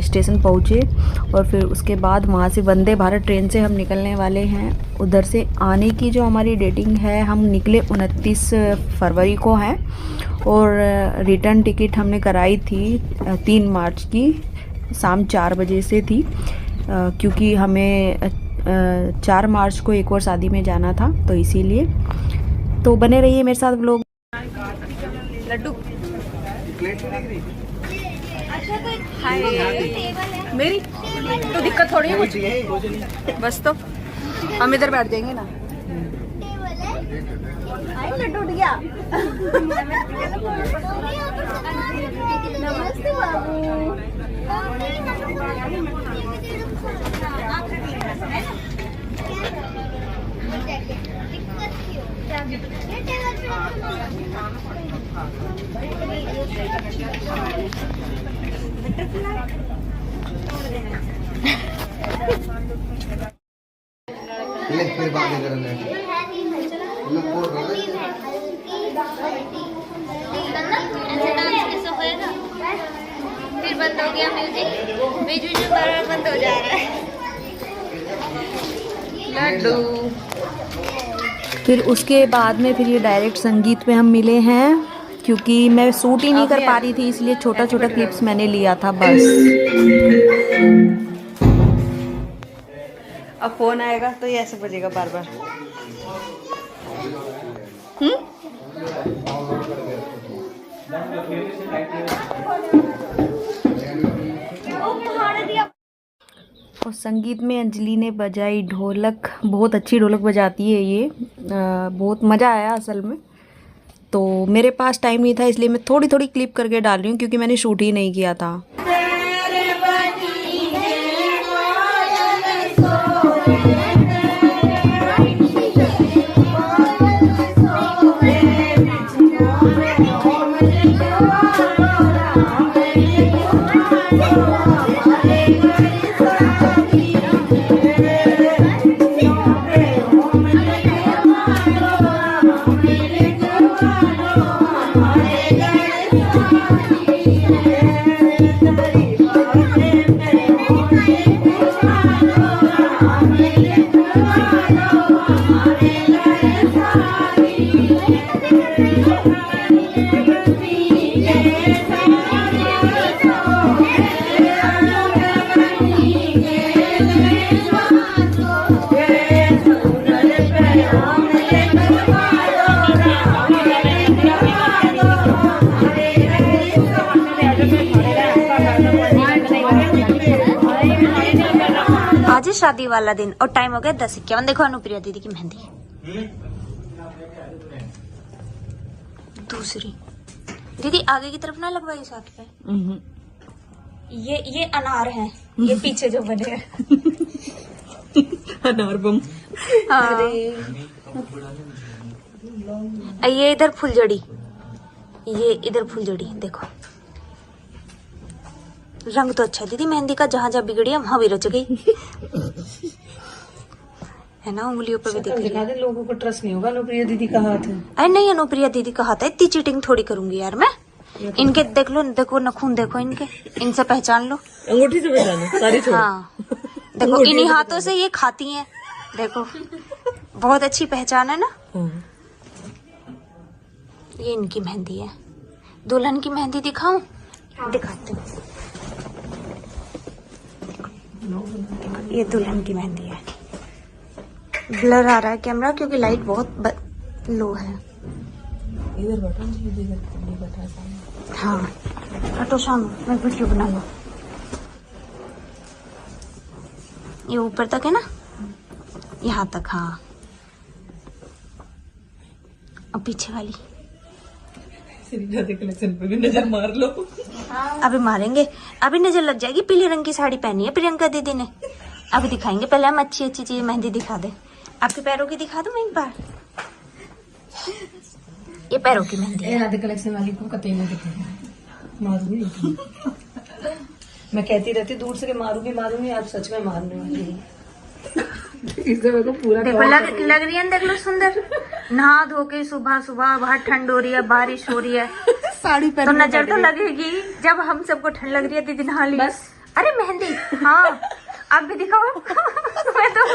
स्टेशन पहुँचे और फिर उसके बाद वहाँ से वंदे भारत ट्रेन से हम निकलने वाले हैं। उधर से आने की जो हमारी डेटिंग है, हम निकले 29 फरवरी को है। और रिटर्न टिकट हमने कराई थी 3 मार्च की शाम 4 बजे से थी, क्योंकि हमें 4 मार्च को एक और शादी में जाना था, तो इसीलिए। तो बने रहिए मेरे साथ व्लॉग। लड्डू हाय मेरी तो दिक्कत थोड़ी है कुछ, बस तो हम इधर बैठ जाएंगे ना। लड्डू उठ गया। नमस्ते बाबू। ले फिर बातें करने लोग बोल रहे हैं फिर बंद हो गया म्यूजिक, बीच बीच में बार बार बंद हो जा रहा है। लड्डू। फिर उसके बाद में फिर ये डायरेक्ट संगीत में हम मिले हैं, क्योंकि मैं शूट ही नहीं कर पा रही थी, इसलिए छोटा छोटा क्लिप्स मैंने लिया था बस। अब फोन आएगा तो ये ऐसे बजेगा बार बार। और संगीत में अंजलि ने बजाई ढोलक। बहुत अच्छी ढोलक बजाती है ये। बहुत मज़ा आया असल में। तो मेरे पास टाइम नहीं था, इसलिए मैं थोड़ी थोड़ी क्लिप करके डाल रही हूँ, क्योंकि मैंने शूट ही नहीं किया था। आज है शादी वाला दिन और टाइम हो गया 10:51। देखो अनुप्रिया दीदी की मेहंदी दूसरी। दीदी आगे की तरफ ना लगवाइए साथ पे। ये अनार हैं, ये पीछे जो बने हैं अनार बम। हाँ। ये इधर फुलझड़ी, ये इधर फुलझड़ी। देखो रंग तो अच्छा है दीदी मेहंदी का, जहाँ जहाँ बिगड़ी है वहां भी रच गई है ना। उंगलियों पर भी दिख रही है। लोगों को ट्रस्ट नहीं होगा अनुप्रिया दीदी का हाथ है। अरे नहीं, अनुप्रिया दीदी का हाथ है। इतनी चीटिंग थोड़ी करूंगी यार मैं। इनके देख लो, देखो नखून देखो इनके, इनसे पहचान लो। अंगूठी से पहचानो सारी छोड़। हाँ देखो, इन्हीं हाथों से ये खाती हैं। देखो बहुत अच्छी पहचान है ना। ये इनकी मेहंदी है। दुल्हन की मेहंदी दिखाऊं? दिखाती हूँ। ये दुल्हन की मेहंदी है। ब्लर आ रहा है कैमरा क्योंकि लाइट बहुत लो है। इधर बैठा है। हाँ हटो शाम, मैं वीडियो बनाऊंगा। ये ऊपर तक है ना, यहाँ तक। हाँ, अब पीछे वाली कलेक्शन पे भी नजर मार लो। अभी मारेंगे, अभी नजर लग जाएगी। पीले रंग की साड़ी पहनी है प्रियंका दीदी ने, अभी दिखाएंगे। पहले हम अच्छी अच्छी चीज मेहंदी दिखा दे। आपके पैरों की दिखा दूं मैं एक बार। ये पैरों की मेहंदी है। राधे कलेक्शन वाली को कतई नहीं दिखेगा, मारूंगी। मैं कहती रहती दूर से कि मारूंगी, आप सच में मारने वाली है। इससे मेरे को पूरा देखो लग रही है, देख लो सुंदर। नहा धो के सुबह सुबह, बाहर ठंड हो रही है, बारिश हो रही है, साड़ी तो नजर तो लगेगी। जब हम सबको ठंड लग रही है, दीदी नहा ली। अरे मेहंदी, हाँ आप भी दिखाओ। मैं तो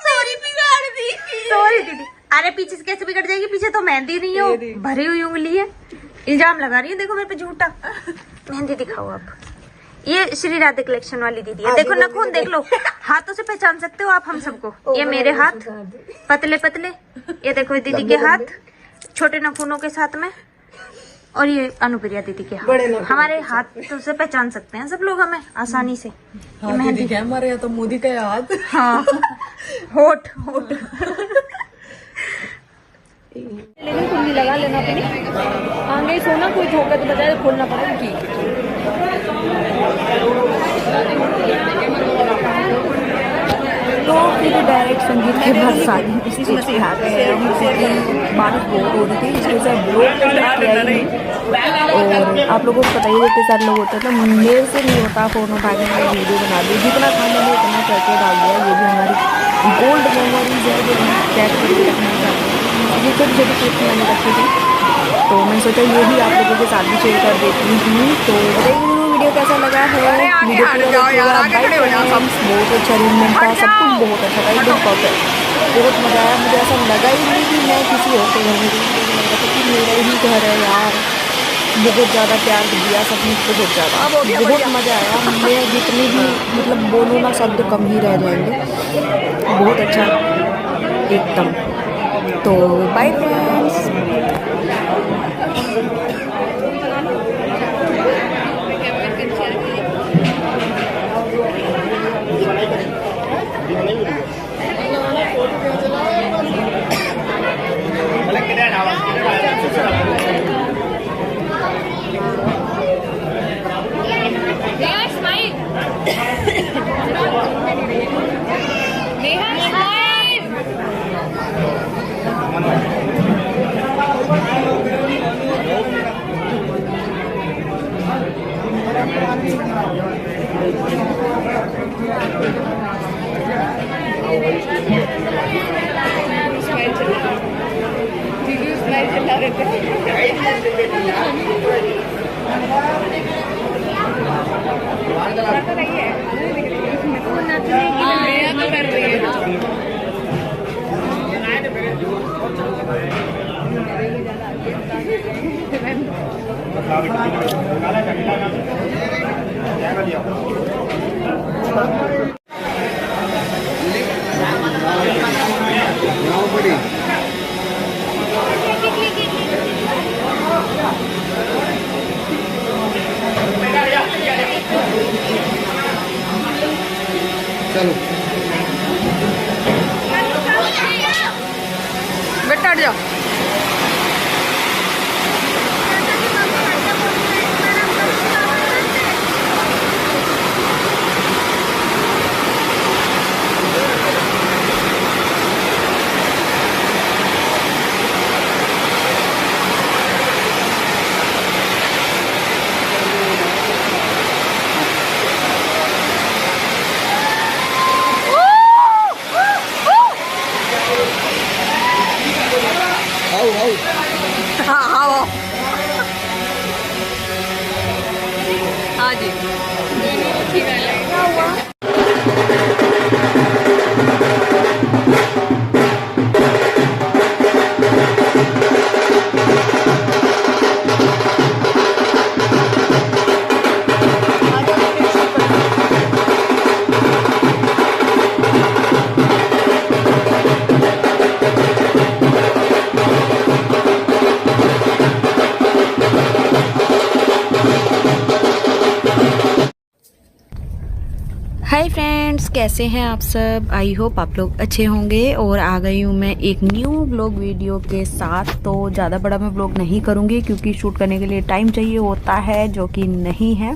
सॉरी बिगाड़ दी, सॉरी दीदी। अरे पीछे से कैसे बिगड़ जाएगी, पीछे तो मेहंदी नहीं हो, भरी हुई उंगली है। इल्जाम लगा रही है देखो मेरे पे झूठा। मेहंदी दिखाओ आप। ये श्री राधे कलेक्शन वाली दीदी है। देखो नाखून देख लो, हाथों से पहचान सकते हो आप हम सबको। ये मेरे हाथ पतले पतले, ये देखो दीदी के हाथ छोटे नाखूनों के साथ में, और ये अनुप्रिया दीदी के हाथ। हमारे हाथ से पहचान सकते हैं सब लोग हमें आसानी से। ये मेहंदी क्या हमारे यहाँ तो मोदी का हाथ। हाँ, होठ लेकिन कुंडी लगा लेना अपनी, आगे सोना कोई धोखा तो बजाय खोलना पड़ेगा। ठीक है, तो फिर डायरेक्ट संगीत के बाद शादी स्टेज पे आ गए हम, क्योंकि बारिश बहुत हो रही थी, इसके साथ ब्लॉग किया ही नहीं। और आप लोगों को पता ही है कितने सारे लोग होते हैं, तो मेरे से नहीं होता फ़ोन उठा के मैंने वीडियो बना दी। जितना था मैंने उतना करके डाल दिया। ये भी हमारी गोल्ड मेमोरीज है जो हम कैद करके रखना चाहते हैं। ये छोटी छोटी क्लिप्स मैंने रखी थी, तो मैंने सोचा ये भी आप लोगों के साथ भी शेयर कर देती हूँ। तो बताइए वीडियो कैसा लगा है। वीडियो बहुत अच्छा अरेंजमेंट था, सब कुछ बहुत अच्छा था, एकदम परफेक्ट, बहुत मजा आया। मुझे ऐसा लगा ही नहीं कि मैं किसी और के घर में लगा था कि मेरा ही घर है यार। बहुत ज़्यादा प्यार दिया सबने, बहुत ज़्यादा, बहुत मज़ा आया। मैं जितनी भी मतलब बोलूँ ना, शब्द कम ही रह जाएंगे। बहुत अच्छा एकदम। तो बाय फ्रेंड्स। चलो बेटा हट जाओ। हाँ जी। फ्रेंड्स, कैसे हैं आप सब? आई होप आप लोग अच्छे होंगे। और आ गई हूँ मैं एक न्यू व्लॉग वीडियो के साथ। तो ज़्यादा बड़ा मैं व्लॉग नहीं करूँगी क्योंकि शूट करने के लिए टाइम चाहिए होता है, जो कि नहीं है।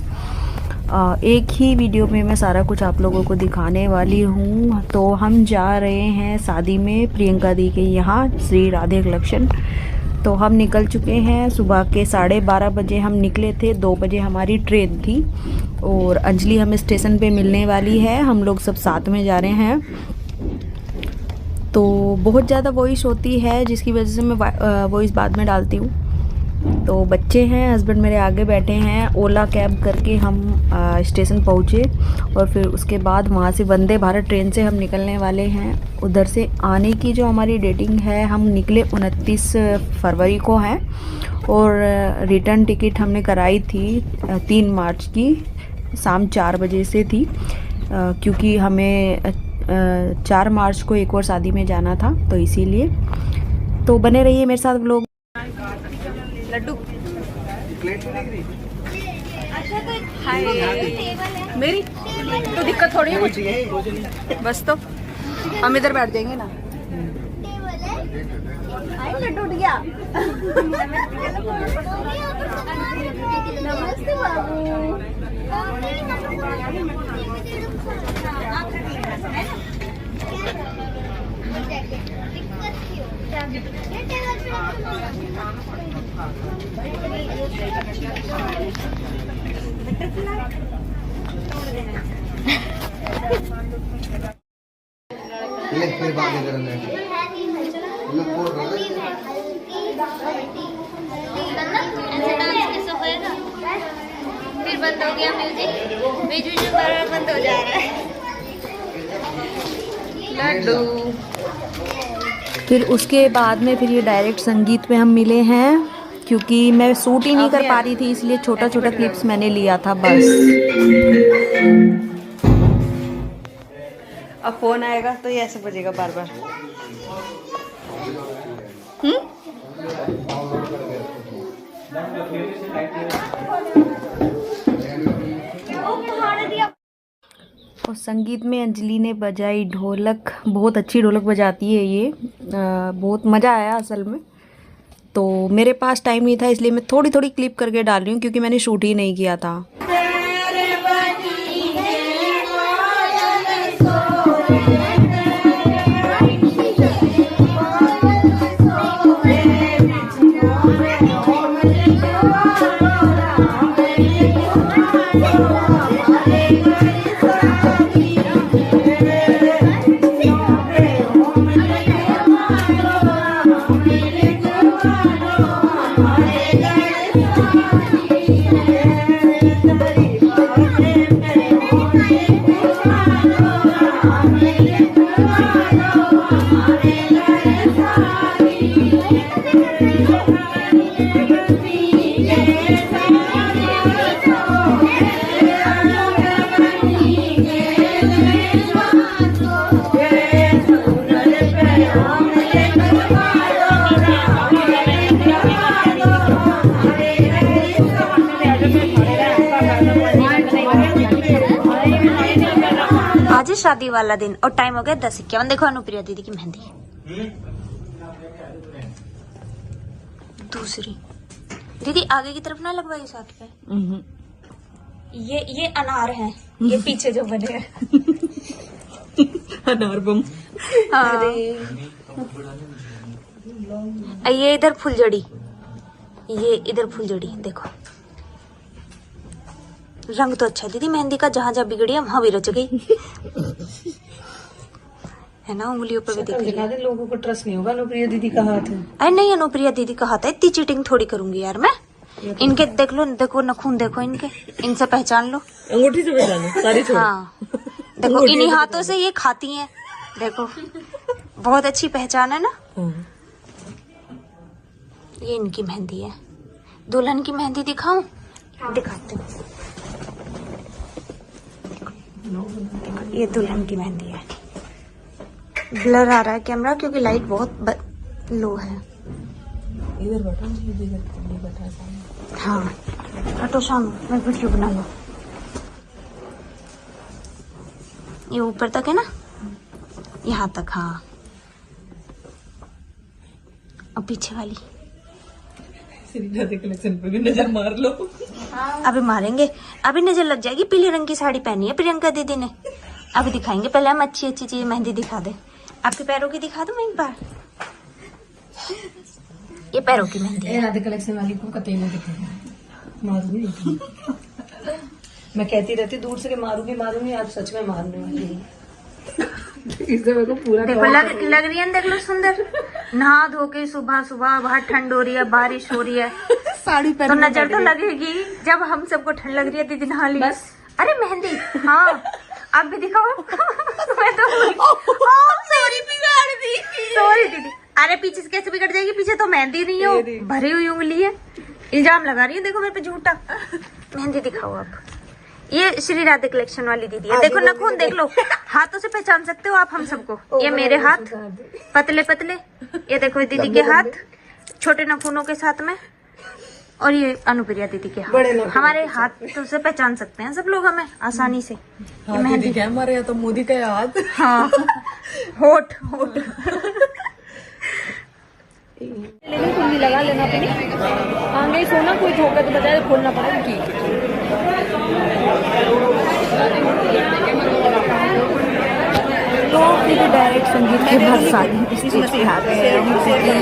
एक ही वीडियो में मैं सारा कुछ आप लोगों को दिखाने वाली हूँ। तो हम जा रहे हैं शादी में प्रियंका दी के यहाँ, श्री राधे कलेक्शन। तो हम निकल चुके हैं। सुबह के 12:30 बजे हम निकले थे, 2 बजे हमारी ट्रेन थी। और अंजलि हमें स्टेशन पे मिलने वाली है, हम लोग सब साथ में जा रहे हैं। तो बहुत ज़्यादा वॉइस होती है जिसकी वजह से मैं वॉइस बाद में डालती हूँ। तो बच्चे हैं, हस्बैंड मेरे आगे बैठे हैं। ओला कैब करके हम स्टेशन पहुँचे और फिर उसके बाद वहाँ से वंदे भारत ट्रेन से हम निकलने वाले हैं। उधर से आने की जो हमारी डेटिंग है, हम निकले 29 फरवरी को हैं और रिटर्न टिकट हमने कराई थी 3 मार्च की शाम 4 बजे से थी, क्योंकि हमें 4 मार्च को एक और शादी में जाना था, तो इसीलिए। तो बने रहिए मेरे साथ लोग। लड्डू हाय, मेरी तो दिक्कत थोड़ी है कुछ, बस तो हम इधर बैठ जाएंगे ना। लड्डू उठ गया। नमस्ते बाबू। ले फिर बातें करने लोग बोल रहे हैं फिर बंद हो गया म्यूजिक, बीच बीच में बार बार बंद हो जा रहा है। लड्डू। फिर उसके बाद में फिर ये डायरेक्ट संगीत में हम मिले हैं, क्योंकि मैं शूट ही नहीं कर पा रही थी, इसलिए छोटा छोटा क्लिप्स मैंने लिया था बस। अब फोन आएगा तो ये ऐसे बजेगा बार बार। और संगीत में अंजलि ने बजाई ढोलक, बहुत अच्छी ढोलक बजाती है ये। बहुत मज़ा आया असल में। तो मेरे पास टाइम नहीं था, इसलिए मैं थोड़ी थोड़ी क्लिप करके डाल रही हूँ, क्योंकि मैंने शूट ही नहीं किया था। आज है शादी वाला दिन और टाइम हो गया 10:51। देखो अनुप्रिया दीदी की मेहंदी दूसरी। दीदी आगे की तरफ ना लगवाइए साथ पे। ये अनार है, ये पीछे जो बने हैं अनार बम। हाँ। ये इधर फुलझड़ी, ये इधर फुलझड़ी। देखो रंग तो अच्छा है दीदी मेहंदी का, जहाँ जहाँ बिगड़ी है वहां भी रच गई है ना। उंगलियों पर भी दिख रही है। लोगों को ट्रस्ट नहीं होगा अनुप्रिया दीदी का हाथ है। अरे नहीं, अनुप्रिया दीदी का हाथ है, इतनी चीटिंग थोड़ी करूंगी यार मैं। इनके देख लो, देखो नखून देखो इनके, इनसे पहचान लो। अंगूठी से पहचानो सारी छोड़। हाँ देखो, इन्हीं हाथों से ये खाती हैं। देखो बहुत अच्छी पहचान है ना। ये इनकी मेहंदी है। दुल्हन की मेहंदी दिखाऊं? दिखाते हूँ। ये दुल्हन की मेहंदी है। ब्लर आ रहा है कैमरा क्योंकि लाइट बहुत लो है। इधर बैठा हाँ हटो शाम, मैं वीडियो बना लूँ। ये ऊपर तक है ना, यहाँ तक। हाँ, अब पीछे वाली कलेक्शन पे भी नजर मार लो। अभी मारेंगे, अभी नजर लग जाएगी। पीले रंग की साड़ी पहनी है प्रियंका दीदी ने, अभी दिखाएंगे। पहले हम अच्छी अच्छी चीज मेहंदी दिखा दे। आपके पैरों की दिखा दूं मैं एक बार। ये पैरों की मेहंदी है। राधे कलेक्शन वाली को कतई में दिखेगा, मारूंगी नहीं। मैं कहती रहती दूर से कि मारूंगी, आज सच में मारने वाली है। इससे मेरे को पूरा देखो लग रही है, देख लो सुंदर। नहा धो के सुबह सुबह, बाहर ठंड हो रही है, बारिश हो रही है, साड़ी तो नजर तो लगेगी। जब हम सबको ठंड लग रही है दीदी नहा ली। अरे मेहंदी, हाँ आप भी दिखाओ। मैं तो सॉरी बिगाड़ दी, सॉरी दीदी। अरे पीछे से कैसे बिगड़ जाएगी, पीछे तो मेहंदी नहीं हो, भरी हुई उंगली है। इल्जाम लगा रही है देखो मेरे पे झूठा। मेहंदी दिखाओ आप। ये श्री राधे कलेक्शन वाली दीदी है। देखो नखून देख लो, हाथों से पहचान सकते हो आप हम सबको। ये मेरे हाथ पतले पतले, ये देखो दीदी के हाथ छोटे नखूनों के साथ में, और ये अनुप्रिया दीदी के हाथ। हमारे हाथ से पहचान सकते हैं सब लोग हमें आसानी से। ये मेहंदी क्या हमारे यहाँ तो मोदी का हाथ। हाँ, होठ लेकिन कुंडी लगा लेना अपनी आगे सोना, कोई धोखा तो बजाय खोलना पड़ेगा। ठीक है, तो फिर डायरेक्ट संगीत के बाद सारी स्टेज पे आ गए हैं, क्योंकि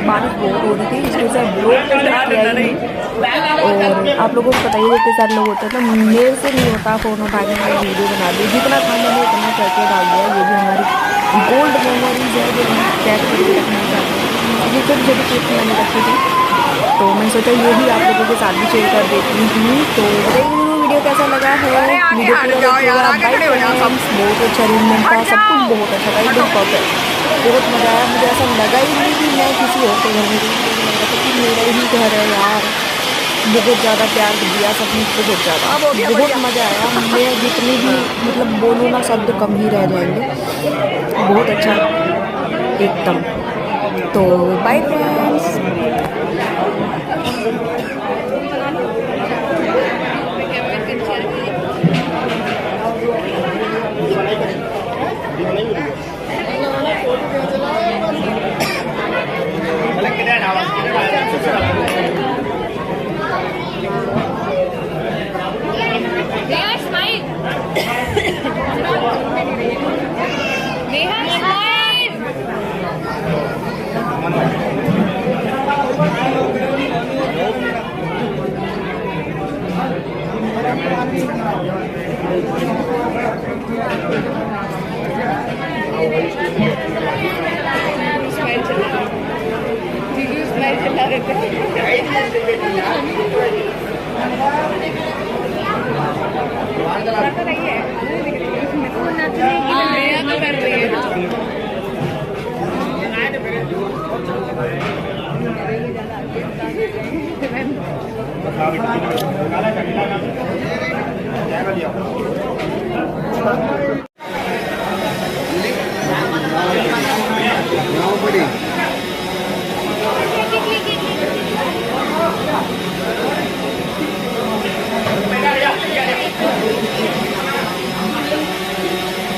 बारिश बहुत हो रही थी, इसके साथ ब्लॉग किया ही नहीं। और आप लोगों को पता ही है इतने सारे लोग होते हैं, तो मेरे से नहीं होता फ़ोन उठा के मैंने वीडियो बना दी। जितना था मैंने उतना करके डाल दिया। ये भी हमारी गोल्ड मेमोरीज है जो हम कैद करके रखना चाहते हैं। ये छोटी छोटी क्लिप्स मैंने रखी थी, तो मैंने सोचा ये भी आप लोगों के साथ भी शेयर कर देती हूँ। तो वीडियो कैसा लगा है, वीडियो बहुत अच्छा अरेंजमेंट था, सब कुछ बहुत अच्छा था, एकदम परफेक्ट, बहुत मजा आया। मुझे ऐसा लगा ही नहीं कि मैं किसी और के घर में क्योंकि मेरा ही घर है यार। बहुत ज़्यादा प्यार दिया सबने, बहुत ज़्यादा, बहुत मज़ा आया। मैं जितनी भी मतलब बोलूँ ना शब्द कम ही रह जाएंगे। बहुत अच्छा एकदम। तो बाय फ्रेंड्स।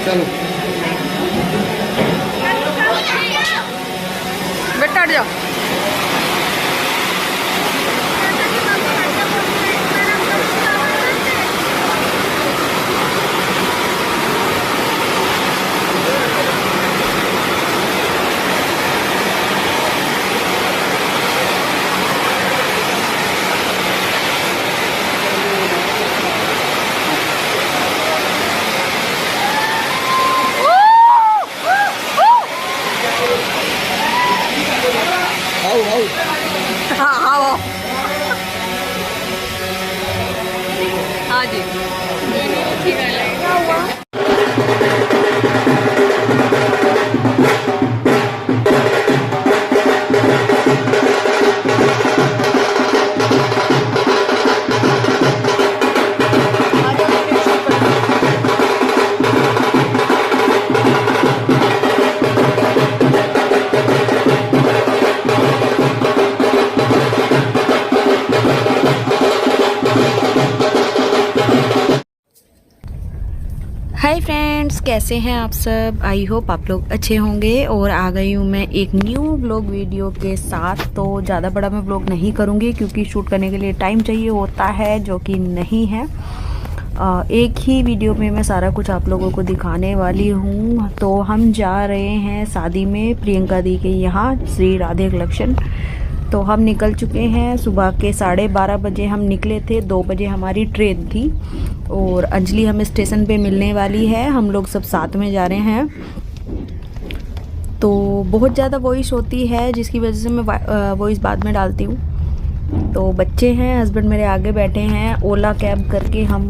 चलो बेटा हट जाओ। हाँ जी। हाय फ्रेंड्स, कैसे हैं आप सब। आई होप आप लोग अच्छे होंगे। और आ गई हूँ मैं एक न्यू व्लॉग वीडियो के साथ। तो ज़्यादा बड़ा मैं व्लॉग नहीं करूँगी क्योंकि शूट करने के लिए टाइम चाहिए होता है, जो कि नहीं है। एक ही वीडियो में मैं सारा कुछ आप लोगों को दिखाने वाली हूँ। तो हम जा रहे हैं शादी में प्रियंका दी के यहाँ, श्री राधे कलेक्शन। तो हम निकल चुके हैं। सुबह के 12:30 बजे हम निकले थे। 2 बजे हमारी ट्रेन थी और अंजलि हमें स्टेशन पे मिलने वाली है। हम लोग सब साथ में जा रहे हैं। तो बहुत ज़्यादा वॉइस होती है, जिसकी वजह से मैं वॉइस बाद में डालती हूँ। तो बच्चे हैं, हस्बैंड मेरे आगे बैठे हैं। ओला कैब करके हम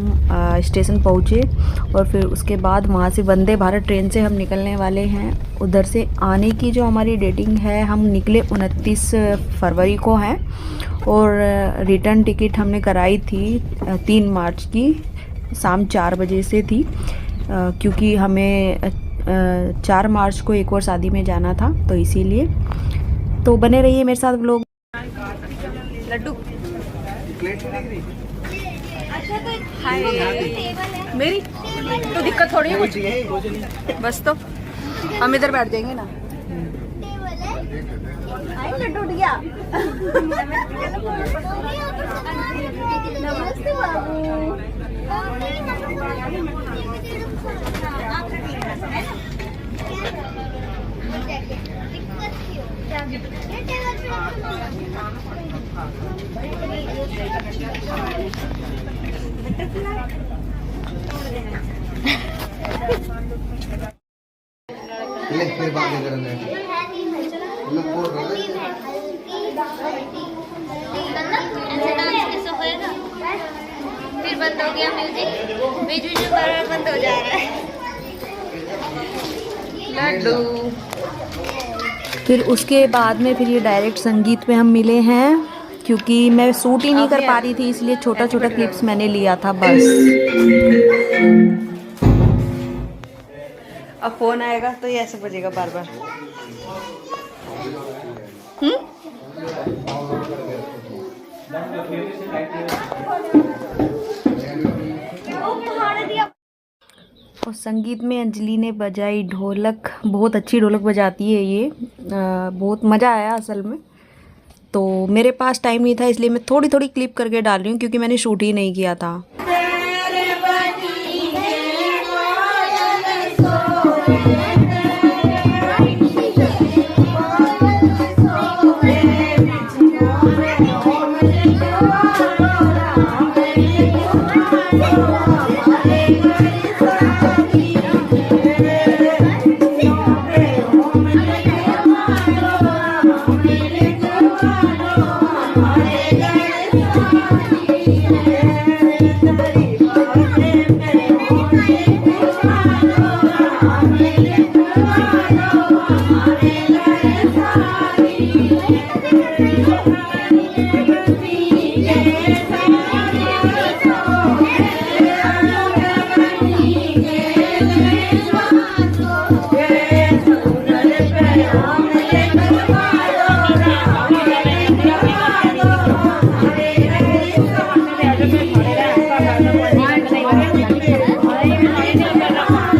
स्टेशन पहुँचे और फिर उसके बाद वहाँ से वंदे भारत ट्रेन से हम निकलने वाले हैं। उधर से आने की जो हमारी डेटिंग है, हम निकले 29 फरवरी को है और रिटर्न टिकट हमने कराई थी 3 मार्च की शाम 4 बजे से थी, क्योंकि हमें 4 मार्च को एक और शादी में जाना था, तो इसीलिए। तो बने रहिए मेरे साथ लोग। लड्डू हाय मेरी तो दिक्कत थोड़ी है कुछ, बस तो हम इधर बैठ जाएंगे ना। लड्डू उठ गया। नमस्ते बाबू। ले फिर बातें करने लोग बोल रहे हैं ऐसे डांस कैसे होएगा। फिर बंद हो गया म्यूजिक, बीच बीच में बार बंद हो जा रहा है। लड्डू। फिर उसके बाद में फिर ये डायरेक्ट संगीत में हम मिले हैं, क्योंकि मैं शूट ही नहीं कर पा रही थी, इसलिए छोटा छोटा क्लिप्स मैंने लिया था बस। अब फोन आएगा तो ये ऐसे बजेगा बार बार। और संगीत में अंजलि ने बजाई ढोलक। बहुत अच्छी ढोलक बजाती है ये। बहुत मज़ा आया असल में। तो मेरे पास टाइम नहीं था, इसलिए मैं थोड़ी थोड़ी क्लिप करके डाल रही हूँ, क्योंकि मैंने शूट ही नहीं किया था।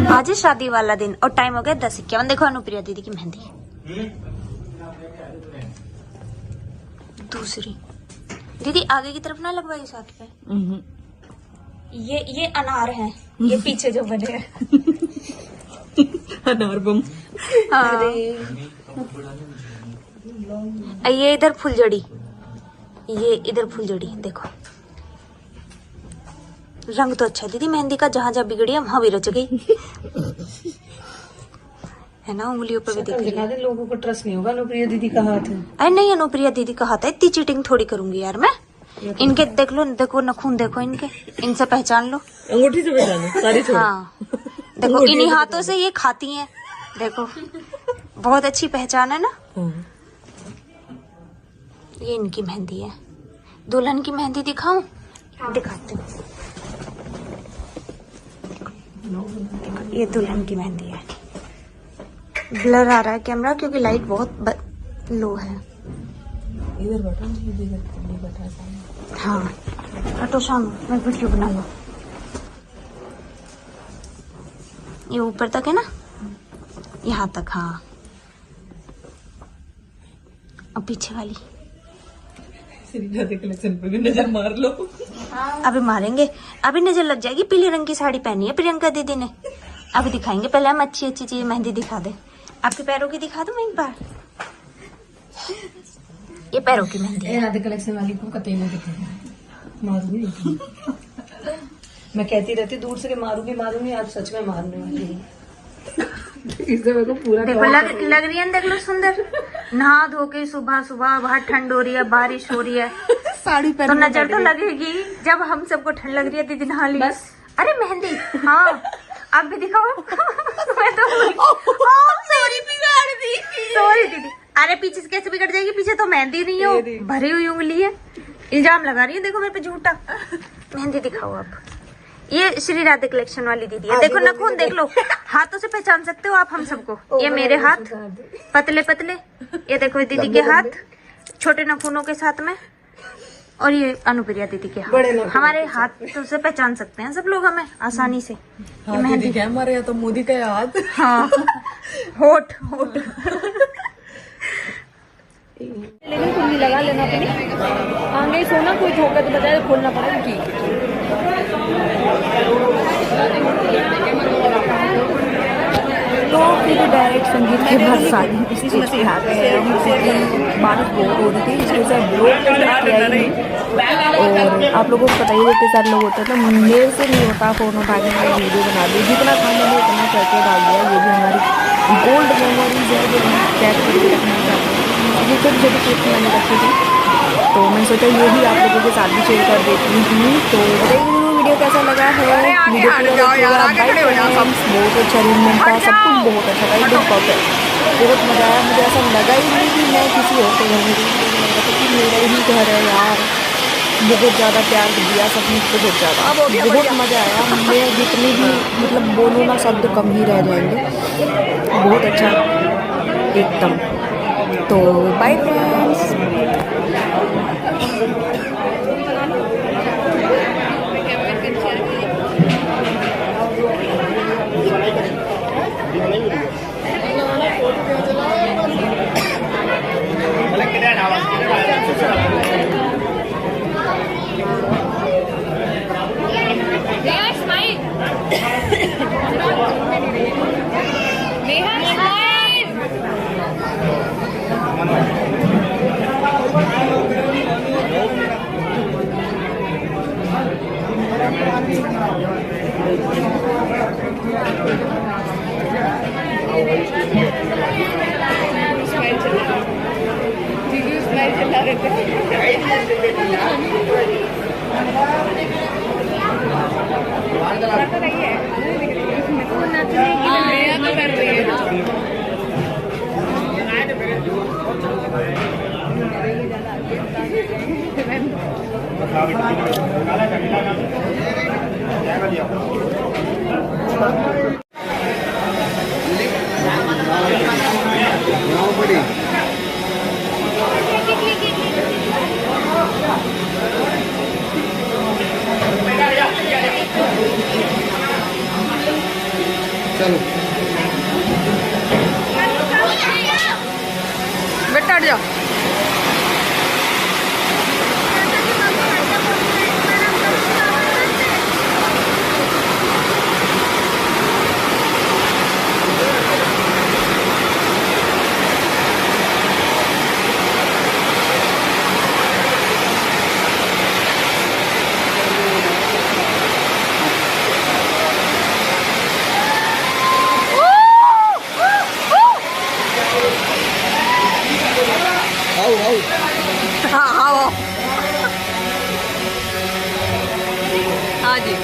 आज है शादी वाला दिन और टाइम हो गया 10:51। देखो अनुप्रिया दीदी की मेहंदी। दूसरी दीदी आगे की तरफ ना लगवाइए साथ पे। ये अनार है, ये पीछे जो बने हैं अनार बम। हाँ। ये इधर फुलझड़ी, ये इधर फुलझड़ी। देखो रंग तो अच्छा है दीदी मेहंदी का, जहाँ जहाँ बिगड़ी है वहां भी रच गई है ना। उंगलियों पर भी दिख रही है। लोगों को ट्रस्ट नहीं होगा अनुप्रिया दीदी का हाथ है। अरे नहीं, अनुप्रिया दीदी का हाथ है। इतनी चीटिंग थोड़ी करूंगी यार मैं। इनके देख लो, देखो नखून देखो इनके, इनसे पहचान लो। अंगूठी से पहचानो सारी छोड़। हाँ देखो इन्हीं हाथों से ये खाती हैं। देखो बहुत अच्छी पहचान है ना। ये इनकी मेहंदी है। दुल्हन की मेहंदी दिखाऊं? दिखाती हूँ। ये दुल्हन की मेहंदी है। ब्लर आ रहा है कैमरा क्योंकि लाइट बहुत लो है। इधर बैठा हाँ हटो शाम, मैं वीडियो बनाऊंगा। ये ऊपर तक है ना, यहाँ तक। हाँ, अब पीछे वाली कलेक्शन पे भी नजर मार लो। अभी मारेंगे, अभी नजर लग जाएगी। पीले रंग की साड़ी पहनी है प्रियंका दीदी ने, अभी दिखाएंगे। पहले हम अच्छी अच्छी चीज मेहंदी दिखा दे। आपके पैरों की दिखा दूं मैं एक बार? ये पैरों की मेहंदी है। राधे कलेक्शन वाली को कतई नहीं दिखेगा, मारूंगी। मैं कहती रहती दूर से मारूंगी, आज सच में मारने वाली है। इसे मेरे को पूरा देखो लग रही है, देख लो सुंदर। नहा धो के सुबह सुबह, बाहर ठंड हो रही है, बारिश हो रही है, साड़ी तो नजर तो लगेगी। जब हम सबको ठंड लग रही है दीदी नहा ली। अरे मेहंदी, हाँ आप भी दिखाओ। मैं तो सॉरी बिगाड़ दी, सॉरी दीदी। अरे पीछे से कैसे बिगड़ जाएगी, पीछे तो मेहंदी नहीं हो, भरी हुई उंगली है। इल्जाम लगा रही है देखो मेरे पे झूठा। मेहंदी दिखाओ आप। ये श्री राधे कलेक्शन वाली दीदी है। देखो नाखून देख लो, हाथों से पहचान सकते हो आप हम सबको। ये मेरे हाथ पतले पतले, ये देखो दीदी के हाथ छोटे नाखूनों के साथ में, और ये अनुप्रिया दीदी के हाथ। हमारे हाथों से पहचान सकते हैं सब लोग हमें आसानी से। ये मेहंदी क्या हमारे यहाँ तो मोदी का हाथ। हाँ, होठ होठ। लेकिन कुंडी लगा लेना अपनी, आगे सोना कोई ठोकर तो बजाय खोलना पड़ेगा। ठीक है, तो फिर डायरेक्ट संगीत के बाद सारी स्टेज पे आते हैं, क्योंकि बारिश बहुत हो रही थी, इसकी वजह से ब्लॉग किया ही नहीं। और आप लोगों को पता ही है कि सारे लोग होते हैं, तो मेरे से नहीं होता फ़ोन उठा के मैंने वीडियो बना दी। जितना था मैंने उतना करके डाल दिया। ये भी हमारी गोल्ड मेमोरीज है जो हम कैद करके रखना चाहते हैं। ये छोटी छोटी क्लिप्स मैंने रखी थी, तो मैंने सोचा ये भी आप लोगों के साथ भी शेयर कर देती हूँ। तो बताइए वीडियो कैसा लगा है। वीडियो बहुत अच्छा अरेंजमेंट था, सब कुछ बहुत अच्छा था, एकदम परफेक्ट, बहुत मज़ा आया। मुझे ऐसा लगा ही नहीं कि मैं किसी और के घर में गई, क्योंकि मेरा ही घर है यार। बहुत ज़्यादा प्यार दिया सबने, बहुत ज़्यादा, बहुत मज़ा आया। मैं जितनी भी मतलब बोलूँ ना, शब्द कम ही रह जाएंगे। बहुत अच्छा एकदम। तो बाय फ्रेंड्स। चलो बेटा हट जाओ। हाँ जी,